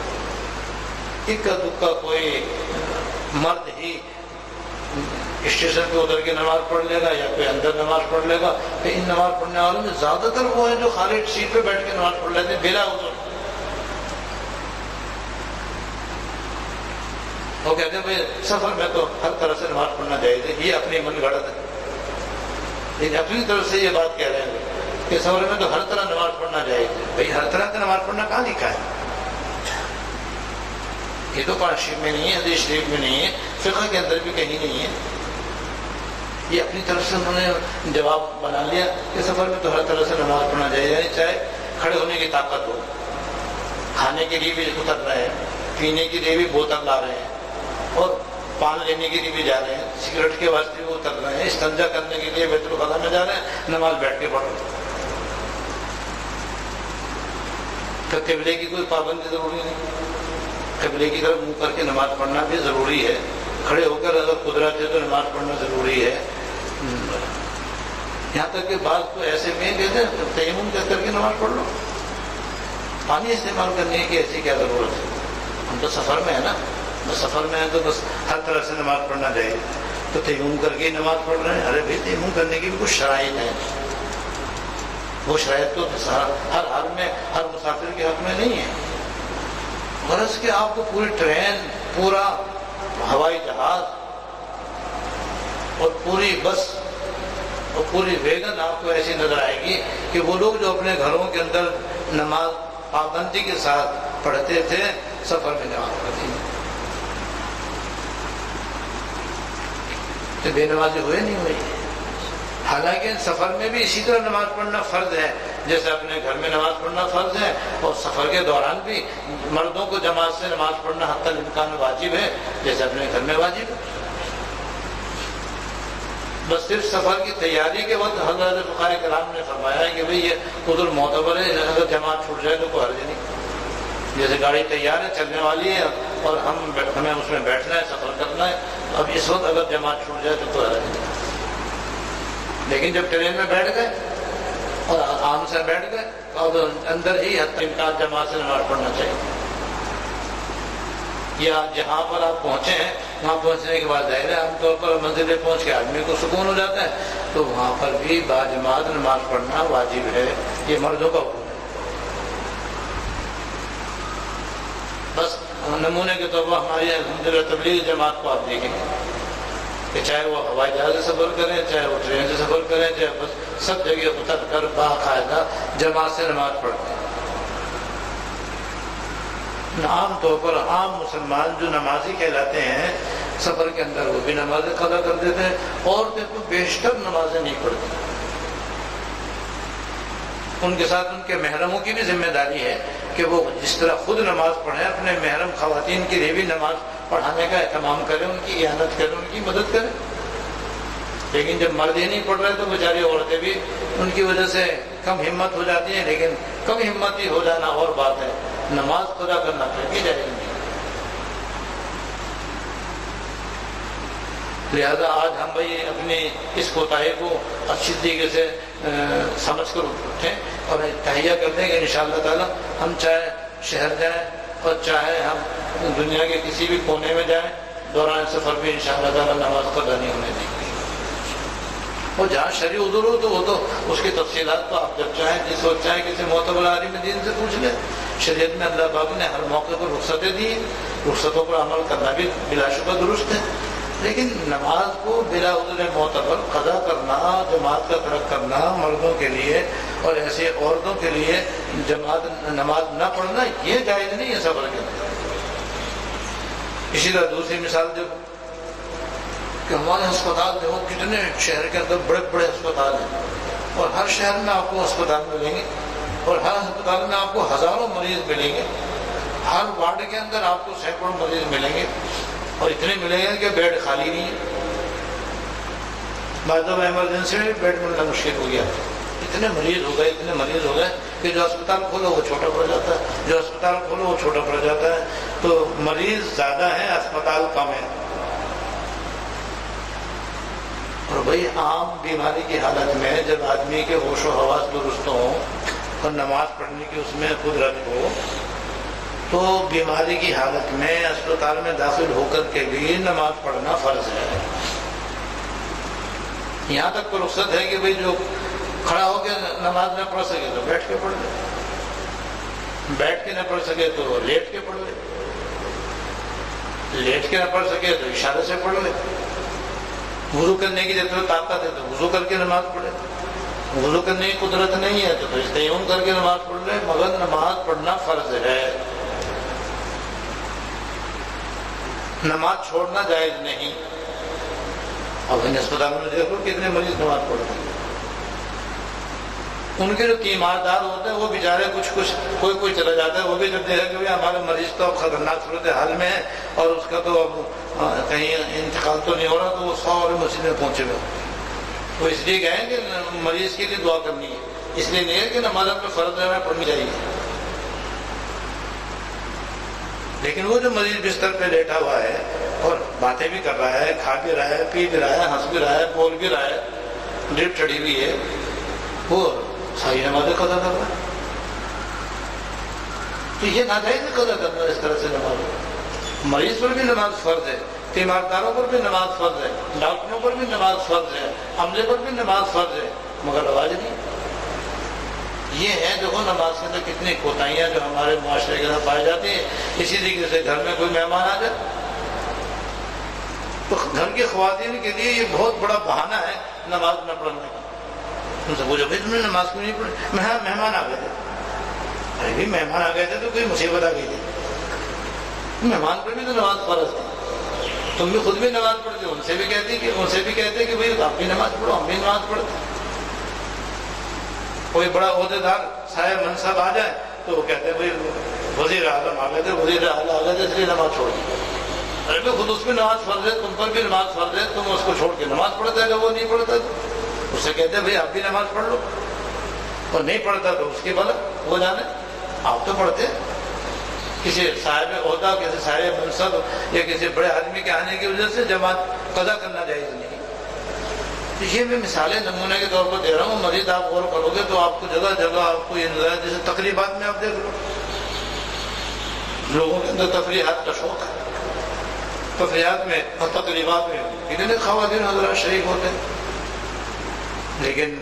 A: اکا دکا کوئی مرد ہی اسٹیشن پہ اتر کے نماز پڑھ لے گا یا کوئی اندر نماز پڑھ لے گا. کہ ان نماز پڑھنے والوں میں زیادہ تر وہ ہیں جو خالی سیٹ پہ بیٹھ کے نماز پڑھ لیتے ہیں بلا عذر. وہ کہتے ہیں بھائی سفر میں تو ہر طرح سے نماز پڑھنا چاہیے. یہ اپنی من گھڑت ہے، لیکن اپنی طرف سے یہ بات کہہ رہے ہیں کہ سفر میں تو ہر طرح نماز پڑھنا چاہیے. بھائی ہر طرح کا نماز پڑھنا کہاں لکھا ہے؟ یہ تو قرآن شریف میں نہیں ہے، حدیث شریف میں نہیں ہے، فقہ کے اندر بھی کہیں نہیں ہے. یہ اپنی طرف سے انہوں نے جواب بنا لیا کہ سفر میں تو ہر طرح سے نماز پڑھنا چاہیے. یعنی چاہے کھڑے ہونے کی طاقت ہو، کھانے کے لیے بھی اتر رہے ہیں، پینے کے لیے بھی بوتل لا رہے ہیں، اور پان لینے کے لیے بھی جا رہے ہیں، سگریٹ کے واسطے بھی اتر رہے ہیں، استنجا کرنے کے لیے بیت الخلا میں جا رہے ہیں، نماز بیٹھ کے پڑھ رہے ہیں. تو قبلے کی کوئی پابندی ضروری نہیں، قبلے کی طرف منہ کر کے نماز پڑھنا بھی ضروری ہے. کھڑے ہو کر اگر قدرت ہے تو نماز پڑھنا ضروری ہے. یہاں تک کہ بعض تو ایسے میں کہتے ہیں تیمم کر کے نماز پڑھ لو. پانی استعمال کرنے کی ایسی کیا ضرورت ہے؟ ہم تو سفر میں ہے نا، بس سفر میں ہے تو بس ہر طرح سے نماز پڑھنا چاہیے. تو تیمم کر کے نماز پڑھ رہے ہیں. ارے بھائی تیمم کرنے کی بھی کچھ شرائط ہیں. وہ شرائط تو ہر حال میں ہر مسافر کے حق میں نہیں ہے. غرض کہ آپ کو پوری ٹرین، پورا ہوائی جہاز اور پوری بس اور پوری ویگن آپ کو ایسی نظر آئے گی کہ وہ لوگ جو اپنے گھروں کے اندر نماز پابندی کے ساتھ پڑھتے تھے سفر میں نماز پڑھتے ہیں. تو بے نمازی ہوئے نہیں ہوئی. حالانکہ سفر میں بھی اسی طرح نماز پڑھنا فرض ہے جیسے اپنے گھر میں نماز پڑھنا فرض ہے، اور سفر کے دوران بھی مردوں کو جماعت سے نماز پڑھنا حتی الامکان واجب ہے جیسے اپنے گھر میں واجب ہے. بس صرف سفر کی تیاری کے وقت حضرت فقہائے کرام نے فرمایا ہے کہ بھئی یہ عذر معتبر ہے، اگر جماعت چھوٹ جائے تو کوئی حرج نہیں. جیسے گاڑی تیار ہے، چلنے والی ہے، اور ہمیں اس میں بیٹھنا ہے، سفر کرنا ہے، اب اس وقت اگر جماعت چھوٹ جائے تو کوئی حرج نہیں. لیکن جب ٹرین میں بیٹھ گئے اور آرام سے بیٹھ گئے تو اندر ہی حتی امکان جماعت سے نماز پڑھنا چاہیے. یا جہاں پر آپ پہنچے ہیں وہاں پہنچنے کے بعد ظاہر ہے عام طور پر منزل پہنچ کے آدمی کو سکون ہو جاتا ہے، تو وہاں پر بھی باجماعت نماز پڑھنا واجب ہے. یہ مردوں کا حکم ہے. بس نمونے کے طور پر ہماری الحمدللہ تبلیغ جماعت کو آپ دیکھیں گے کہ چاہے وہ ہوائی جہاز سے سفر کریں، چاہے وہ ٹرین سے سفر کریں، چاہے بس سب جگہ اتر کر باقاعدہ جماعت سے نماز پڑھتے ہیں۔ عام طور پر عام مسلمان جو نمازی کہلاتے ہیں سفر کے اندر وہ بھی نمازیں قضا کر دیتے ہیں، عورتیں تو بیشتر نمازیں نہیں پڑھتی۔ ان کے ساتھ ان کے محرموں کی بھی ذمہ داری ہے کہ وہ جس طرح خود نماز پڑھیں اپنے محرم خواتین کے لیے بھی نماز پڑھانے کا اہتمام کریں، ان کی اعانت کریں، ان کی مدد کریں۔ لیکن جب مرد ہی نہیں پڑھ رہے تو بیچاری عورتیں بھی ان کی وجہ سے کم ہمت ہو جاتی ہیں، لیکن کم ہمتی ہو جانا اور بات ہے، نماز قضا کرنا پھر بھی جائز نہیں۔ لہذا آج ہم بھائی اپنی اس کوتاہی کو اچھی طریقے سے سمجھ کر اٹھیں اور تہیہ کر دیں کہ انشاءاللہ تعالی ہم چاہے شہر جائیں اور چاہے ہم دنیا کے کسی بھی کونے میں جائیں، دوران سفر بھی انشاءاللہ تعالی نماز قضا نہیں ہونے دیں گے۔ اور جہاں شرعی عذر ہو تو وہ تو اس کی تفصیلات تو آپ جب چاہیں جس وقت چاہیں کسی معتبر عالم دین سے پوچھ لیں۔ شریعت میں اللہ پاک نے ہر موقع پر رخصتیں دی، رخصتوں پر عمل کرنا بھی بلا شبہ درست ہے، لیکن نماز کو بلا عذر معتبر قضا کرنا، جماعت کا ترک کرنا مردوں کے لیے اور ایسے عورتوں کے لیے جماعت نماز نہ پڑھنا یہ جائز نہیں ہے سفر کے اندر۔ اسی طرح دوسری مثال دیکھو کہ ہمارے ہسپتال دیکھو کتنے شہر کے اندر بڑے بڑے ہسپتال ہیں، اور ہر شہر میں آپ کو ہسپتال ملیں گے، اور ہر ہسپتال میں آپ کو ہزاروں مریض ملیں گے، ہر وارڈ کے اندر آپ کو سینکڑوں مریض ملیں گے، اور اتنے ملیں گے کہ بیڈ خالی نہیں ہے۔ بعض دفعہ ایمرجنسی میں بیڈ ملنا مشکل ہو گیا، اتنے مریض ہو گئے کہ جو اسپتال کھولو وہ چھوٹا پڑ جاتا ہے، جو اسپتال کھولو وہ چھوٹا پڑ جاتا ہے۔ تو مریض زیادہ ہیں، اسپتال کم ہیں۔ اور بھئی عام بیماری کی حالت میں جب آدمی کے ہوش و حواس درست ہوں اور نماز پڑھنے کی اس میں قدرت ہو تو بیماری کی حالت میں اسپتال میں داخل ہو کر کے بھی نماز پڑھنا فرض ہے۔ یہاں تک تو رخصت ہے کہ بھئی جو کھڑا ہو کے نماز نہ پڑھ سکے تو بیٹھ کے پڑھ لے، بیٹھ کے نہ پڑھ سکے تو لیٹ کے پڑھ لے، لیٹ کے نہ پڑھ سکے تو اشارے سے پڑھ لے، وضو کرنے کی جب طاقت ہے تو وضو کر کے نماز پڑھے، وضو کرنے کی قدرت نہیں ہے تو تیمم کر کے نماز پڑھ لے، مگر نماز پڑھنا فرض ہے، نماز چھوڑنا جائز نہیں۔ اب ان اسپتالوں میں دیکھو کتنے مریض نماز پڑھتے ہیں، ان کے جو تیماردار ہوتے ہیں وہ بیچارے کچھ کوئی چلا جاتا ہے، وہ بھی جب دیکھا کہ ہمارا مریض تو اب خطرناک صورتحال میں ہے اور اس کا تو اب کہیں انتقال تو نہیں ہو رہا، تو وہ 100 اور مسجد میں پہنچے ہوئے، وہ اس لیے گئے کہ مریض کے لیے دعا کرنی ہے، اس لیے نہیں ہے کہ نماز پہ فرض ہے پڑھنی چاہیے۔ لیکن وہ جو مریض بستر پہ لیٹا ہوا ہے اور باتیں بھی کر رہا ہے، کھا بھی رہا ہے، پی بھی رہا ہے، ہنس بھی رہا ہے، بول بھی رہا ہے، ڈرپ چڑھی ہوئی ہے، وہ ساری نمازیں قضا کر رہا ہے، تو یہ ناجائز قضا کرنا اس طرح سے نماز۔ مریض پر بھی نماز فرض ہے، تیمارداروں پر بھی نماز فرض ہے، ڈاکٹروں پر بھی نماز فرض ہے، عملے پر بھی نماز فرض ہے، مگر رواج نہیں۔ یہ ہے دیکھو نماز کے اندر کتنی کوتاہیاں جو ہمارے معاشرے کے اندر پائی جاتی ہیں۔ اسی طریقے سے گھر میں کوئی مہمان آ جائے تو گھر کی خواتین کے لیے یہ بہت بڑا بہانہ ہے نماز نہ پڑھنے کا۔ ان سے پوچھو بھائی تم نے نماز کیوں نہیں پڑھی؟ مہمان آ گئے تھے۔ ارے بھی مہمان آ گئے تھے تو کوئی مصیبت آ گئی تھی، مہمان پر بھی تو نماز فرض ہے، تم بھی خود بھی نماز پڑھتے ہو، ان سے بھی کہتے کہ بھائی آپ بھی نماز پڑھو، ہم بھی نماز پڑھتے۔ کوئی بڑا عہدیدار صاحب منصب آ جائے تو وہ کہتے ہیں بھائی وزیر اعظم آ گئے تھے، وزیر اعلیٰ آ گئے تھے، اس لیے نماز چھوڑ دی۔ ارے بھی خود اس پہ نماز فرض ہے، تم پر بھی نماز فرض ہے، تم اس کو چھوڑ کے نماز پڑھتے اگر وہ نہیں پڑھتا تو اس سے کہتے ہیں بھائی آپ بھی نماز پڑھ لو، اور نہیں پڑھتا تو اس کی بلا وہ جانے، آپ تو پڑھتے۔ کسی صاحب عہدہ، کسی صاحب منصب یا کسی بڑے آدمی کے آنے کی وجہ سے جماعت قضا کرنا جائز نہیں۔ یہ میں مثالیں نمونے کے طور پر دے رہا ہوں، مزید آپ غور کرو گے تو آپ کو جگہ جگہ آپ کو یہ نظر جیسے تقریبات میں آپ دیکھ لو، لوگوں کے اندر تفریحات کا شوق ہے، تفریحات میں اور تقریبات میں اتنے خواتین حضرات شریک ہوتے ہیں، لیکن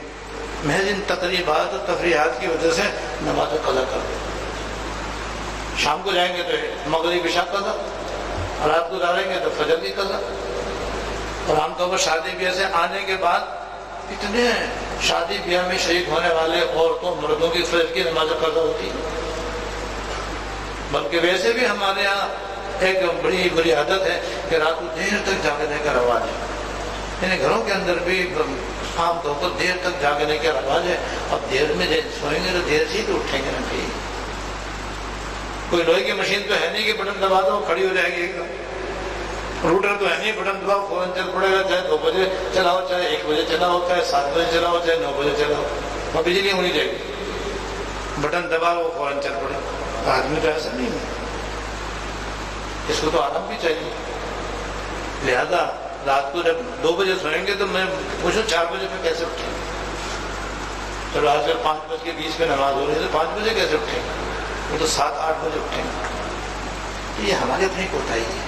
A: محض ان تقریبات اور تفریحات کی وجہ سے نماز قضا کر دیں۔ شام کو جائیں گے تو مغرب عشاء قضا، رات کو ڈالیں گے تو فجر کی قضا۔ اور عام طور پر شادی بیاہ سے آنے کے بعد اتنے شادی بیاہ میں شریک ہونے والے عورتوں مردوں کی فجر کی نماز قضا ہوتی ہے۔ بلکہ ویسے بھی ہمارے یہاں ایک بڑی بری عادت ہے کہ رات کو دیر تک جاگنے کا رواج ہے، یعنی گھروں کے اندر بھی عام طور پر دیر تک جاگنے کا رواج ہے۔ اب دیر میں سوئیں گے تو دیر سے ہی تو اٹھیں گے نا بھائی، کوئی لوہے کی مشین تو ہے نہیں کہ بٹن دبا دو کھڑی ہو جائے گی ایک دم، روٹر تو ہے نہیں بٹن دباؤ فوراً چل پڑے گا، چاہے 2 بجے چلاؤ، چاہے 1 بجے چلاؤ، چاہے 7 بجے چلاؤ، چاہے 9 بجے چلاؤ، وہاں بجلی ہونی چاہیے، بٹن دباؤ فوراً چل پڑے گا۔ آدمی تو ایسا نہیں ہے، اس کو تو آرام بھی چاہیے۔ لہذا رات کو جب 2 بجے سوئیں گے تو میں پوچھوں 4 بجے پہ کیسے اٹھیں گے؟ چلو آج کل 5:20 پہ نماز ہو رہی ہے تو 5 بجے کیسے اٹھیں گے؟ وہ تو 7-8 بجے اٹھیں گے۔ یہ ہماری اپنی کوتاہی ہے۔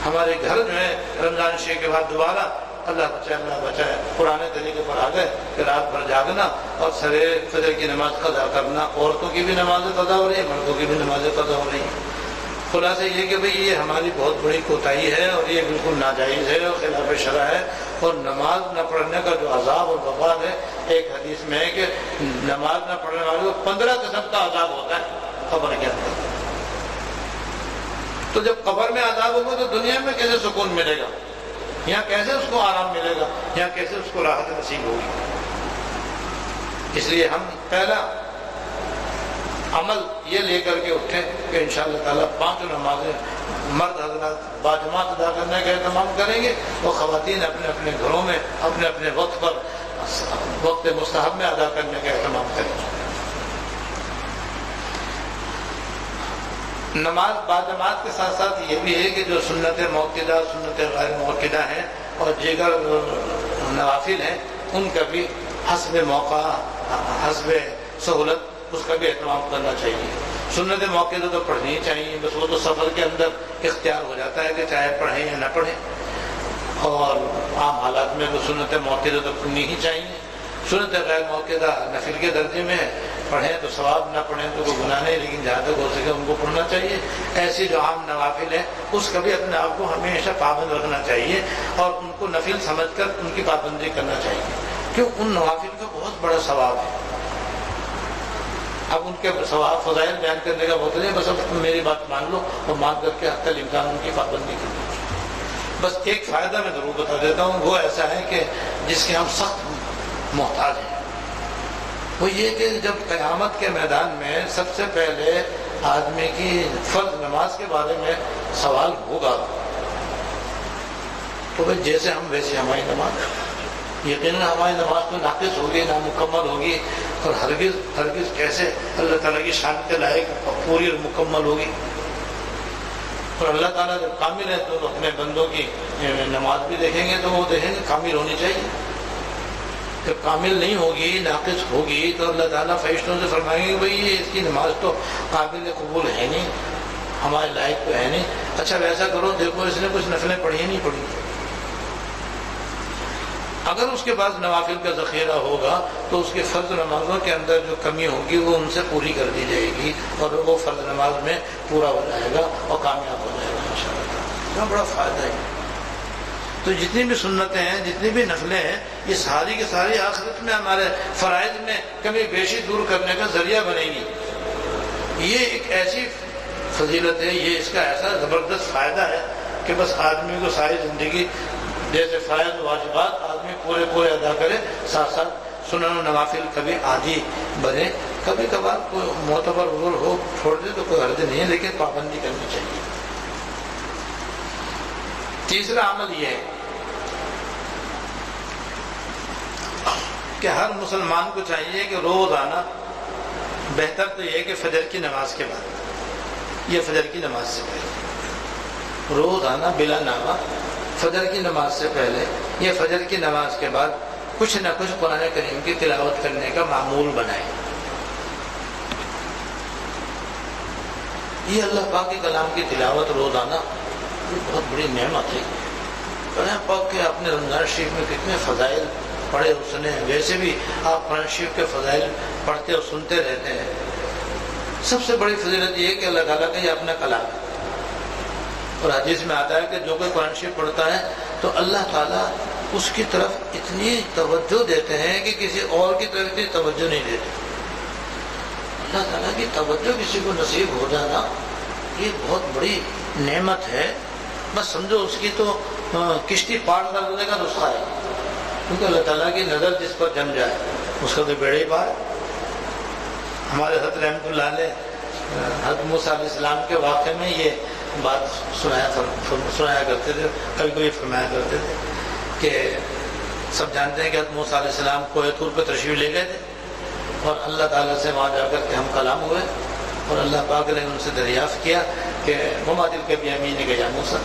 A: ہمارے گھر جو ہے رمضان شریف کے بعد دوبارہ اللہ بچائے پرانے طریقے پر آ گئے کہ رات بھر جاگنا اور سویرے فجر کی نماز قضا کرنا۔ عورتوں کی بھی نماز قضا ہو رہی ہے، مردوں کی بھی نماز قضا ہو رہی ہے۔ خلاصہ یہ کہ بھئی یہ ہماری بہت بڑی کوتاہی ہے اور یہ بالکل ناجائز ہے اور خلاف شرع ہے۔ اور نماز نہ پڑھنے کا جو عذاب اور وبال ہے، ایک حدیث میں ہے کہ نماز نہ پڑھنے والے کو 15 قسم کا عذاب ہوتا ہے قبر کے اندر۔ تو جب قبر میں عذاب ہوگا تو دنیا میں کیسے سکون ملے گا؟ یہاں کیسے اس کو آرام ملے گا؟ یہاں کیسے اس کو راحت نصیب ہوگی؟ اس لیے ہم پہلا عمل یہ لے کر کے اٹھیں کہ انشاءاللہ تعالیٰ 5 نمازیں مرد حضرات باجماعت ادا کرنے کا اہتمام کریں گے، اور خواتین اپنے اپنے گھروں میں اپنے اپنے وقت پر وقت مستحب میں ادا کرنے کا اہتمام کریں گے۔ نماز باجماعت کے ساتھ ساتھ یہ بھی ہے کہ جو سنت موقدہ سنت غیر موقدہ ہیں اور دیگر نوافل ہیں ان کا بھی حسب موقع حسب سہولت اس کا بھی اہتمام کرنا چاہیے۔ سنت موقدہ تو پڑھنی ہی چاہیے، بس وہ تو سفر کے اندر اختیار ہو جاتا ہے کہ چاہے پڑھیں یا نہ پڑھیں، اور عام حالات میں وہ سنت موقدہ تو پڑھنی ہی چاہیے۔ سنت غیر موقدہ نفل کے درجے میں پڑھیں تو ثواب، نہ پڑھیں تو کوئی گناہ نہیں، لیکن جہاں تک ہو سکے ان کو پڑھنا چاہیے۔ ایسی جو عام نوافل ہیں اس کا بھی اپنے آپ کو ہمیشہ پابند رکھنا چاہیے اور ان کو نفل سمجھ کر ان کی پابندی کرنا چاہیے، کیوں ان نوافل کا بہت بڑا ثواب ہے۔ اب ان کے ثواب فضائل بیان کرنے کا بہت نہیں، بس اب میری بات مان لو اور مان کر کے حتی الامکان ان کی پابندی کرنی چاہیے۔ بس ایک فائدہ میں ضرور بتا دیتا ہوں، وہ ایسا ہے کہ جس کے ہم سخت محتاج ہیں، وہ یہ کہ جب قیامت کے میدان میں سب سے پہلے آدمی کی فرض نماز کے بارے میں سوال ہوگا تو بھائی جیسے ہم ویسے ہماری نماز، یقیناً ہماری نماز تو ناقص ہوگی، نامکمل ہوگی، اور ہرگز کیسے اللہ تعالیٰ کی شان کے لائق پوری اور مکمل ہوگی۔ اور اللہ تعالیٰ جب کامل ہے تو اپنے بندوں کی نماز بھی دیکھیں گے تو وہ دیکھیں گے کامل ہونی چاہیے۔ جب کامل نہیں ہوگی، ناقص ہوگی، تو اللہ تعالیٰ فرشتوں سے فرمائیں گے بھئی یہ اس کی نماز تو قابل قبول ہے نہیں، ہمارے لائق تو ہے نہیں۔ اچھا ویسا کرو، دیکھو اس نے کچھ نفلیں پڑھی ہی نہیں پڑھی۔ اگر اس کے پاس نوافل کا ذخیرہ ہوگا تو اس کے فرض نمازوں کے اندر جو کمی ہوگی وہ ان سے پوری کر دی جائے گی اور وہ فرض نماز میں پورا ہو جائے گا اور کامیاب ہو جائے گا انشاءاللہ۔ یہ بڑا فائدہ ہے۔ تو جتنی بھی سنتیں ہیں، جتنی بھی نفلیں ہیں، یہ ساری کی ساری آخرت میں ہمارے فرائض میں کمی بیشی دور کرنے کا ذریعہ بنے گی۔ یہ ایک ایسی فضیلت ہے، یہ اس کا ایسا زبردست فائدہ ہے کہ بس آدمی کو ساری زندگی جیسے فرائض و واجبات آدمی پورے ادا کرے، ساتھ ساتھ سنن و نوافل کبھی عادی بنے، کبھی کبھار کوئی معتبر عذر ہو چھوڑ دے تو کوئی حرج نہیں ہے، لیکن پابندی کرنی چاہیے۔ تیسرا عمل یہ ہے کہ ہر مسلمان کو چاہیے کہ روزانہ، بہتر تو یہ ہے کہ فجر کی نماز کے بعد، یہ فجر کی نماز سے پہلے روزانہ بلا نامہ فجر کی نماز سے پہلے یا فجر کی نماز کے بعد کچھ نہ کچھ قرآن کریم کی تلاوت کرنے کا معمول بنائیں۔ یہ اللہ پاک کے کلام کی تلاوت روزانہ بہت بڑی نعمت ہے۔ قرآن پاک کے اپنے رمضان شریف میں کتنے فضائل پڑھے اور سنے ہیں، ویسے بھی آپ قرآن شریف کے فضائل پڑھتے اور سنتے رہتے ہیں، سب سے بڑی فضیلت یہ ہے کہ اللہ تعالیٰ کا یہ اپنا کلام ہے، اور حدیث میں آتا ہے کہ جو کوئی قرآن شریف پڑھتا ہے تو اللہ تعالیٰ اس کی طرف اتنی توجہ دیتے ہیں کہ کسی اور کی طرف اتنی توجہ نہیں دیتے۔ اللہ تعالیٰ کی توجہ کسی کو نصیب ہو جانا یہ بہت بڑی نعمت ہے۔ بس سمجھو اس کی تو کشتی پار کرنے کا نسخہ ہے، کیونکہ اللہ تعالیٰ کی نظر جس پر جم جائے اس کا تو بیڑا ہی پار۔ ہمارے حضرت رحمۃ اللہ علیہ حضرت موسیٰ علیہ السلام کے واقعے میں یہ بات سنایا کرتے تھے، کبھی کبھی فرمایا کرتے تھے کہ سب جانتے ہیں کہ حضرت موسیٰ علیہ السلام کوہ طور پہ تشریف لے گئے تھے، اور اللہ تعالیٰ سے وہاں جا کر کے ہم کلام ہوئے، اور اللہ پاک نے ان سے دریافت کیا کہ وما تلک بیمینک یا موسیٰ،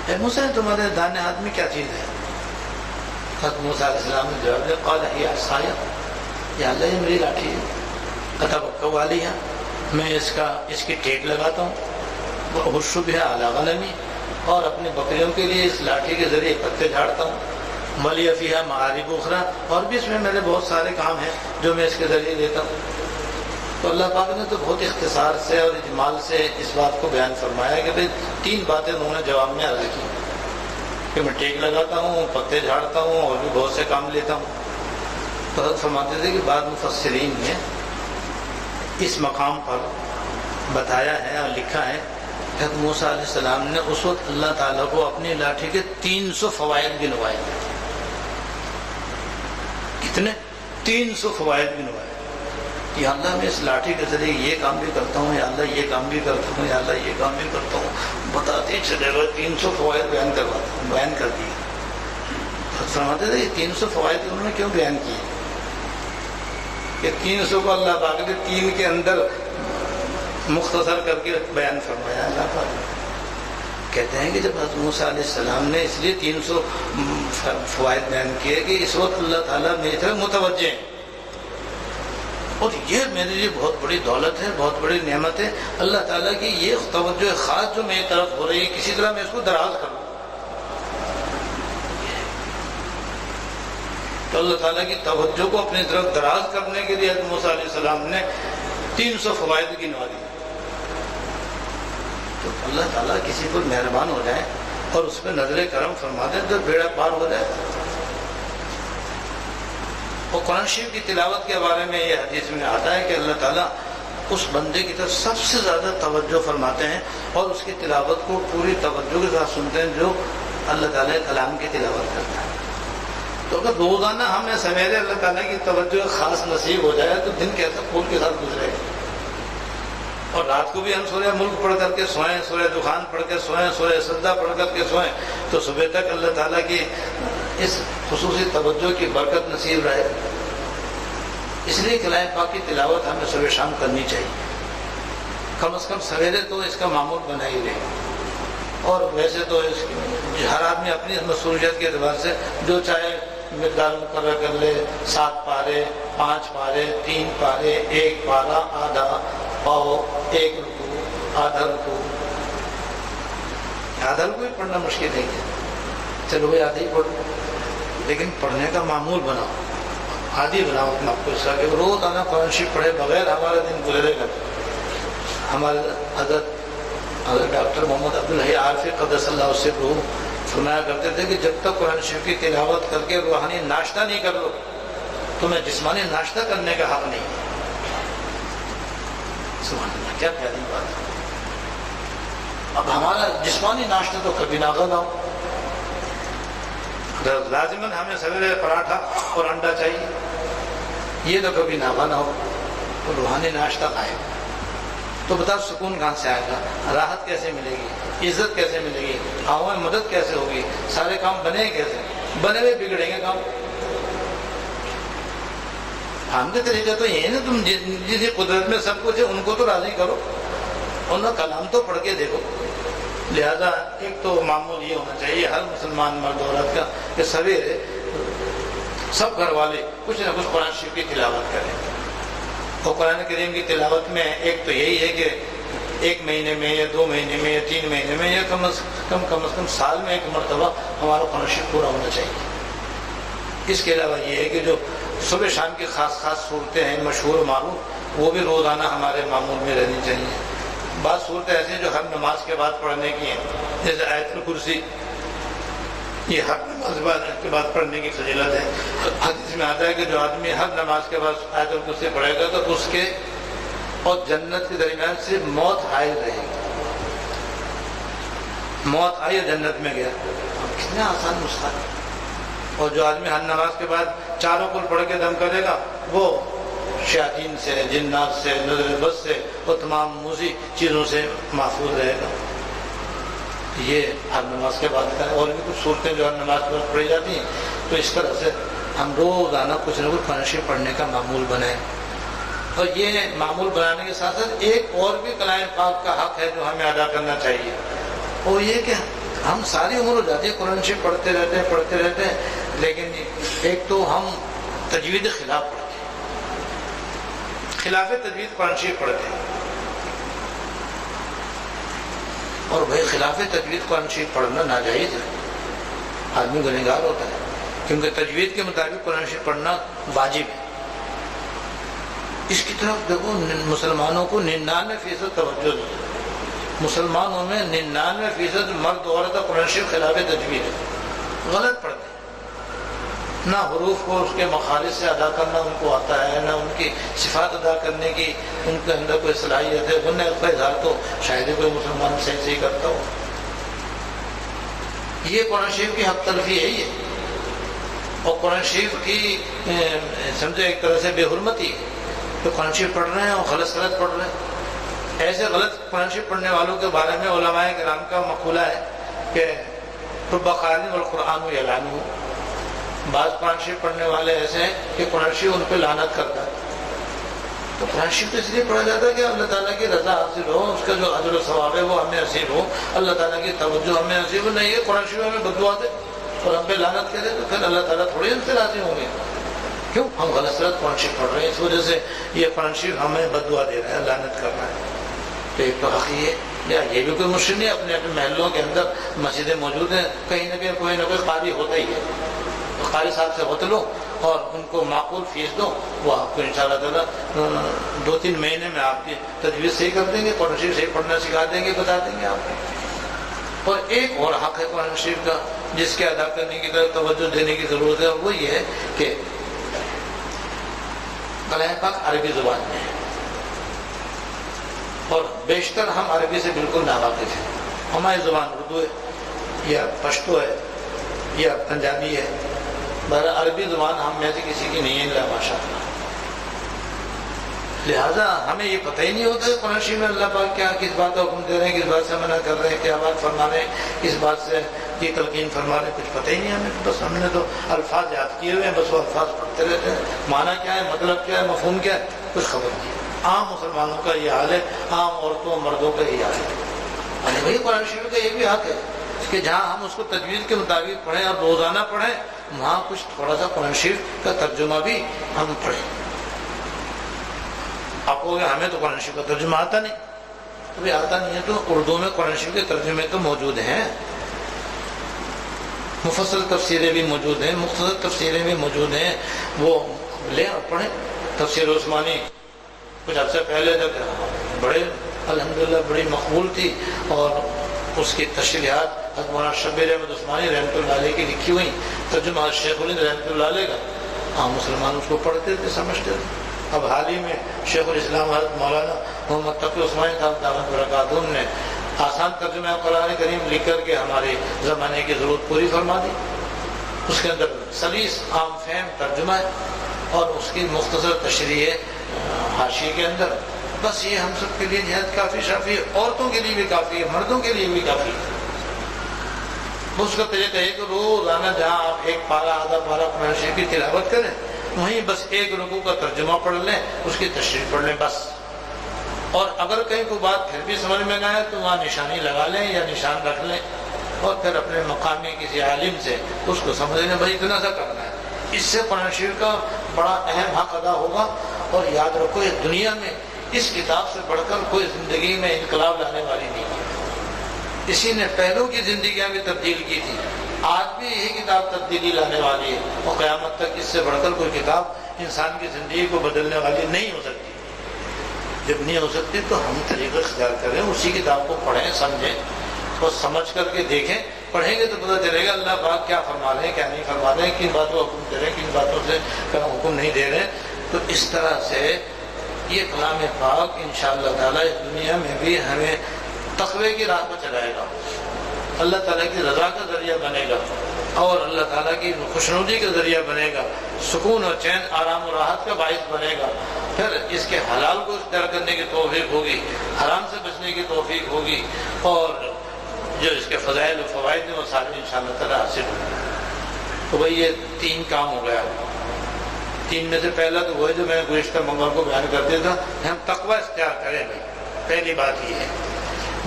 A: اے موسیٰ تمہارے دائیں ہاتھ میں کیا چیز ہے؟ حضرت موسیٰ علیہ السلام نے جواب دیا قال ہی عصایا، یا اللہ یہ میری لاٹھی ہے، اتوکل علیہا، میں اس کی ٹیک لگاتا ہوں، وأحش بها علی غنمی، اور اپنی بکریوں کے لیے اس لاٹھی کے ذریعے پتے جھاڑتا ہوں، ولی فیہا معارب اخری، اور بھی اس میں میرے بہت سارے کام ہیں جو میں اس کے ذریعے دیتا ہوں۔ تو اللہ پاک نے تو بہت اختصار سے اور اجمال سے اس بات کو بیان فرمایا کہ بھئی 3 باتیں انہوں نے جواب میں عرض کی کہ میں ٹیک لگاتا ہوں، پتے جھاڑتا ہوں، اور بھی بہت سے کام لیتا ہوں۔ تو حضرت فرماتے تھے کہ بعض مفسرین نے اس مقام پر بتایا ہے اور لکھا ہے کہ حضرت موسیٰ علیہ السلام نے اس وقت اللہ تعالیٰ کو اپنی لاٹھی کے 300 فوائد گنوائے۔ کتنے؟ 300 فوائد گنوائے۔ یا اللہ میں اس لاٹھی کے ذریعے یہ کام بھی کرتا ہوں، یا اللہ یہ کام بھی کرتا ہوں، یا اللہ یہ کام بھی کرتا ہوں، بتاتے چلے گئے 300 فوائد بیان کر دیے۔ فرماتے تھے یہ 300 فوائد انہوں نے کیوں بیان کیے کہ 300 کو اللہ پاک نے 3 کے اندر مختصر کر کے بیان فرمایا۔ اللہ پاک کہتے ہیں کہ جب حضرت موسیٰ علیہ السلام نے اس لیے 300 فوائد بیان کیے کہ اس وقت اللہ تعالیٰ میری طرف متوجہ ہیں، اور یہ میرے لیے بہت بڑی دولت ہے، بہت بڑی نعمت ہے، اللہ تعالیٰ کی یہ توجہ خاص جو میری طرف ہو رہی ہے، کسی طرح میں اس کو دراز کروں۔ تو اللہ تعالیٰ کی توجہ کو اپنی طرف دراز کرنے کے لیے حضرت موسیٰ علیہ السلام نے 300 فوائد گنوا دی۔ تو اللہ تعالیٰ کسی پر مہربان ہو جائے اور اس پہ نظر کرم فرما دے تو بیڑا پار ہو جائے۔ اور قرآن شریف کی تلاوت کے بارے میں یہ حدیث میں آتا ہے کہ اللہ تعالیٰ اس بندے کی طرف سب سے زیادہ توجہ فرماتے ہیں اور اس کی تلاوت کو پوری توجہ کے ساتھ سنتے ہیں جو اللہ تعالیٰ کلام کی تلاوت کرتا ہے۔ تو اگر روزانہ ہمیں سویرے اللہ تعالیٰ کی توجہ خاص نصیب ہو جائے تو دن کیسا پھول کے ساتھ گزرے گا، اور رات کو بھی ہم سورہ ملک پڑھ کر کے سوئیں، سورہ دخان پڑھ کے سوئیں، سورہ سجدہ پڑھ کر کے سوئیں، تو صبح تک اللہ تعالیٰ کی اس خصوصی توجہ کی برکت نصیب رہے۔ اس لیے کلام پاک کی تلاوت ہمیں صبح شام کرنی چاہیے، کم از کم سویرے تو اس کا معمول بنا ہی رہے۔ اور ویسے تو ہر آدمی اپنی مصروفیت کے اعتبار سے جو چاہے مقدار مقرر کر لے، 7 پارے، 5 پارے، 3 پارے، 1 پارا، آدھا پاؤ، 1 رکوع، آدھا رکوع۔ آدھا رکوع پڑھنا مشکل نہیں ہے، چلو بھائی آدھا ہی پڑھو، لیکن پڑھنے کا معمول بناؤ، عادی بناؤ اپنے آپ کو اس کا کہ روز آنا قرآن شریف پڑھے بغیر ہمارا دن گزرے گا۔ ہمارے حضرت ڈاکٹر محمد عبدالحی عارفی قدس اللہ سرہ فرمایا کرتے تھے کہ جب تک قرآن شریف کی تلاوت کر کے روحانی ناشتہ نہیں کر لو تو میں جسمانی ناشتہ کرنے کا حق نہیں۔ سبحان اللہ، کیا پیاری بات ہے۔ اب ہمارا جسمانی ناشتہ تو کبھی نہ ہو، لازماً ہمیں سویرے پراٹھا اور انڈا چاہیے، یہ تو کبھی نہ ہو، تو روحانی ناشتہ کھائے تو بتاؤ سکون کہاں سے آئے گا، راحت کیسے ملے گی، عزت کیسے ملے گی، آؤں مدد کیسے ہوگی، سارے کام بنے کیسے، بنے ہوئے بگڑیں گے کام۔ ہم کے طریقہ تو یہ ہے نا، تم جس قدرت میں سب کچھ ہے ان کو تو راضی کرو، ان کا کلام تو پڑھ کے دیکھو۔ لہذا ایک تو معمول یہ ہونا چاہیے ہر مسلمان مرد عورت کا کہ سویرے سب گھر والے کچھ نہ کچھ قرآن شریف کی تلاوت کریں۔ اور قرآن کریم کی تلاوت میں ایک تو یہی ہے کہ 1 مہینے میں یا 2 مہینے میں یا 3 مہینے میں یا کم از کم سال میں 1 مرتبہ ہمارا قرآن شریف پورا ہونا چاہیے۔ اس کے علاوہ یہ ہے کہ جو صبح شام کی خاص صورتیں ہیں مشہور و معروف، وہ بھی روزانہ ہمارے معمول میں رہنی چاہیے۔ بعض صورتیں ایسی ہیں جو ہر نماز کے بعد پڑھنے کی ہیں، جیسے آیت الکرسی، یہ ہر نماز کے بعد پڑھنے کی فضیلت ہے۔ حدیث میں آتا ہے کہ جو آدمی ہر نماز کے بعد آیت الکرسی پڑھے گا تو اس کے اور جنت کے درمیان سے موت حائل رہے گی، موت آئی اور جنت میں گیا۔ کتنا آسان نسخہ ہے۔ اور جو آدمی ہر نماز کے بعد چاروں کل پڑھ کے دم کرے گا وہ شیاطین سے، جنات سے، نظر بد سے اور تمام موذی چیزوں سے محفوظ رہے گا۔ یہ ہر نماز کے بعد کا ہے۔ اور بھی کچھ صورتیں جو ہر نماز کے بعد پڑھی جاتی ہیں، تو اس طرح سے ہم روزانہ کچھ نہ کچھ قرآن شریف پڑھنے کا معمول بنائیں۔ اور یہ معمول بنانے کے ساتھ ساتھ ایک اور بھی کلام پاک کا حق ہے جو ہمیں ادا کرنا چاہیے، وہ یہ کہ ہم ساری عمر ہو جاتی ہے قرآن شریف پڑھتے رہتے ہیں، لیکن ایک تو ہم تجوید خلاف پڑھتے ہیں، خلاف تجوید قرآن شریف پڑھتے ہیں۔ اور بھائی خلاف تجوید قرآن شریف پڑھنا ناجائز ہے، آدمی گنہگار ہوتا ہے، کیونکہ تجوید کے مطابق قرآن شریف پڑھنا واجب ہے۔ اس کی طرف دیکھو، مسلمانوں کو 99% توجہ دو۔ مسلمانوں میں 99% مرد عورت قرآن شریف خلاف تجوید ہے، غلط پڑھتے ہیں، نہ حروف کو اس کے مخارج سے ادا کرنا ان کو آتا ہے، نہ ان کی صفات ادا کرنے کی ان کے اندر کوئی صلاحیت ہے، ورنہ اس کا اظہار تو شاید کوئی مسلمان صحیح کرتا ہو۔ یہ قرآن شریف کی حق تلفی ہے یہ، اور قرآن شریف کی سمجھے ایک طرح سے بے حرمتی ہے کہ قرآن شریف پڑھ رہے ہیں اور غلط پڑھ رہے ہیں۔ ایسے غلط قرآن شریف پڑھنے والوں کے بارے میں علماء کرام کا مقولہ ہے کہ رب قارئ والقرآن یلعنہ، بعض قرآن شریف پڑھنے والے ایسے ہیں کہ قرآن شریف ان پہ لعنت کرتا ہے۔ تو قرآن شریف تو اس لیے پڑھا جاتا ہے کہ اللہ تعالیٰ کی رضا حاصل ہو، اس کا جو اجر و ثواب ہے وہ ہمیں نصیب ہو، اللہ تعالیٰ کی توجہ ہمیں نصیب ہو۔ نہیں ہے قرآن شریف ہمیں بددعا دے اور ہم پہ لعنت کرے تو پھر اللہ تعالیٰ تھوڑی ہم سے راضی ہوں گے۔ کیوں؟ ہم غلط قرآن شریف پڑھ رہے ہیں، اس وجہ سے یہ قرآن شریف ہمیں بددعا دے رہا ہے، لعنت کر رہا ہے۔ تو ایک تو حق یہ ہے، یہ بھی کوئی مشکل نہیں، اپنے اپنے محلوں کے اندر مسجدیں موجود ہیں، کہیں نہ کہیں کوئی نہ کوئی قاری ہوتا ہی ہے، تو قاری صاحب سے ہوتے لو اور ان کو معقول فیس دو، وہ آپ کو انشاءاللہ تعالیٰ 2-3 مہینے میں آپ کی تجویز صحیح کر دیں گے، قرآن شریف صحیح پڑھنا سکھا دیں گے، بتا دیں گے آپ کو۔ اور ایک اور حق ہے قرآن شریف کا جس کے ادا کرنے کی طرف توجہ دینے کی ضرورت ہے، اور وہ یہ ہے کہ کلام پاک عربی زبان میں ہے، اور بیشتر ہم عربی سے بالکل ناواقف ہیں۔ ہماری زبان اردو ہے یا پشتو ہے یا پنجابی ہے، بہرحال عربی زبان ہم میں سے کسی کی نہیں ہے ماشاءاللہ، لہٰذا ہمیں یہ پتہ ہی نہیں ہوتا ہے قرآن شریف میں اللہ پاک کیا کس بات کا حکم دے رہے ہیں، کس بات سے منع کر رہے ہیں، کیا بات فرما رہے ہیں، کس بات سے کی تلقین فرما رہے ہیں، کچھ پتہ ہی نہیں ہمیں۔ بس ہم نے تو الفاظ یاد کیے ہوئے ہیں، بس وہ الفاظ پڑھتے رہتے ہیں، معنی کیا ہے، مطلب کیا ہے، مفہوم کیا ہے، کچھ خبر نہیں۔ عام مسلمانوں کا یہ حال ہے، عام عورتوں مردوں کا یہ حال ہے۔ ارے بھائی قرآن شریف کا یہ بھی حق ہے کہ جہاں ہم اس کو تجوید کے مطابق پڑھیں اور روزانہ پڑھیں، وہاں کچھ تھوڑا سا قرآن شریف کا ترجمہ بھی ہم پڑھیں۔ آپ کو ہمیں تو قرآن شریف کا ترجمہ آتا نہیں، ابھی آتا نہیں ہے تو اردو میں قرآن شریف کے ترجمے تو موجود ہیں، مفصل تفسیریں بھی موجود ہیں، مختصر تفسیریں بھی موجود ہیں، وہ لیں اور پڑھیں۔ تفسیر عثمانی کچھ عرصے پہلے تک بڑے الحمدللہ بڑی مقبول تھی، اور اس کی تشریحات حضرت مولانا شبیر احمد عثمانی رحمۃ اللہ علیہ کی لکھی ہوئی، ترجمہ شیخ الہند رحمۃ اللہ علیہ کا، عام مسلمان اس کو پڑھتے تھے، سمجھتے تھے۔ اب حال ہی میں شیخ الاسلام حضرت مولانا محمد تقی عثمانی صاحب دامت برکاتہم نے آسان ترجمہ قرآن کریم لکھ کر کے ہمارے زمانے کی ضرورت پوری فرما دی۔ اس کے اندر سلیس عام فہم ترجمہ ہے اور اس کی مختصر تشریح ہے حاشیے کے اندر۔ بس یہ ہم سب کے لیے نہایت کافی شافی ہے، عورتوں کے لیے بھی کافی ہے، مردوں کے لیے بھی کافی ہے۔ اس کا طریقہ ہے کہ روزانہ جہاں آپ ایک پارہ آدھا پارہ قرآن شریف کی تلاوت کریں، وہیں بس ایک رکوع کا ترجمہ پڑھ لیں، اس کی تشریح پڑھ لیں بس۔ اور اگر کہیں کوئی بات پھر بھی سمجھ میں نہ آئے تو وہاں نشانی لگا لیں یا نشان رکھ لیں، اور پھر اپنے مقامی کسی عالم سے اس کو سمجھ لیں بھائی اتنا سا کرنا ہے۔ اس سے قرآن شریف کا بڑا اہم حق ادا ہوگا۔ اور یاد رکھو یہ دنیا میں اس کتاب سے بڑھ کر کوئی زندگی میں انقلاب لانے والی نہیں ہے، اسی نے پہلوں کی زندگیاں بھی تبدیل کی تھی، آج بھی یہی کتاب تبدیلی لانے والی ہے، اور قیامت تک اس سے بڑھ کر کوئی کتاب انسان کی زندگی کو بدلنے والی نہیں ہو سکتی۔ جب نہیں ہو سکتی تو ہم طریقہ اختیار کریں، اسی کتاب کو پڑھیں، سمجھیں اور سمجھ کر کے دیکھیں. پڑھیں گے تو پتہ چلے گا اللہ پاک کیا فرما رہے ہیں، کیا نہیں فرما رہے ہیں، کن باتوں کا حکم دے رہے ہیں، کن باتوں سے حکم نہیں دے رہے ہیں. تو اس طرح سے یہ کلام پاک انشاءاللہ تعالیٰ اس دنیا میں بھی ہمیں تقوی کی راہ پر چلائے گا، اللہ تعالیٰ کی رضا کا ذریعہ بنے گا اور اللہ تعالیٰ کی خوشنودی کا ذریعہ بنے گا، سکون اور چین، آرام و راحت کا باعث بنے گا. پھر اس کے حلال کو اختیار کرنے کی توفیق ہوگی، حرام سے بچنے کی توفیق ہوگی، اور جو اس کے فضائل و فوائد ہیں وہ سارے انشاءاللہ تعالیٰ حاصل ہوں گے. تو بھئی یہ 3 کام ہو گیا. 3 میں سے پہلا تو وہ ہے جو میں گزشتہ منگل کو بیان کر دیا تھا، ہم تقوی اختیار کریں. بھائی پہلی بات یہ ہے.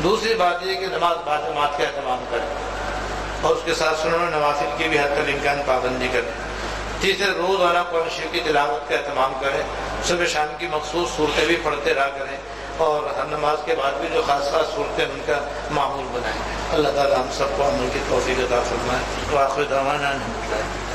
A: دوسری بات یہ ہے کہ نماز باجماعت کا اہتمام کریں اور اس کے ساتھ سنن نوافل کی بھی حد تک امکان پابندی کریں. تیسرے روزانہ قرآن شریف کی تلاوت کا اہتمام کریں، صبح شام کی مخصوص صورتیں بھی پڑھتے رہا کریں اور ہر نماز کے بعد بھی جو خاص صورتیں ان کا معمول بنائیں. اللہ تعالیٰ ہم سب کو عمل کی توفیق عطا فرمائے. وآخر دعوانا الحمدللہ.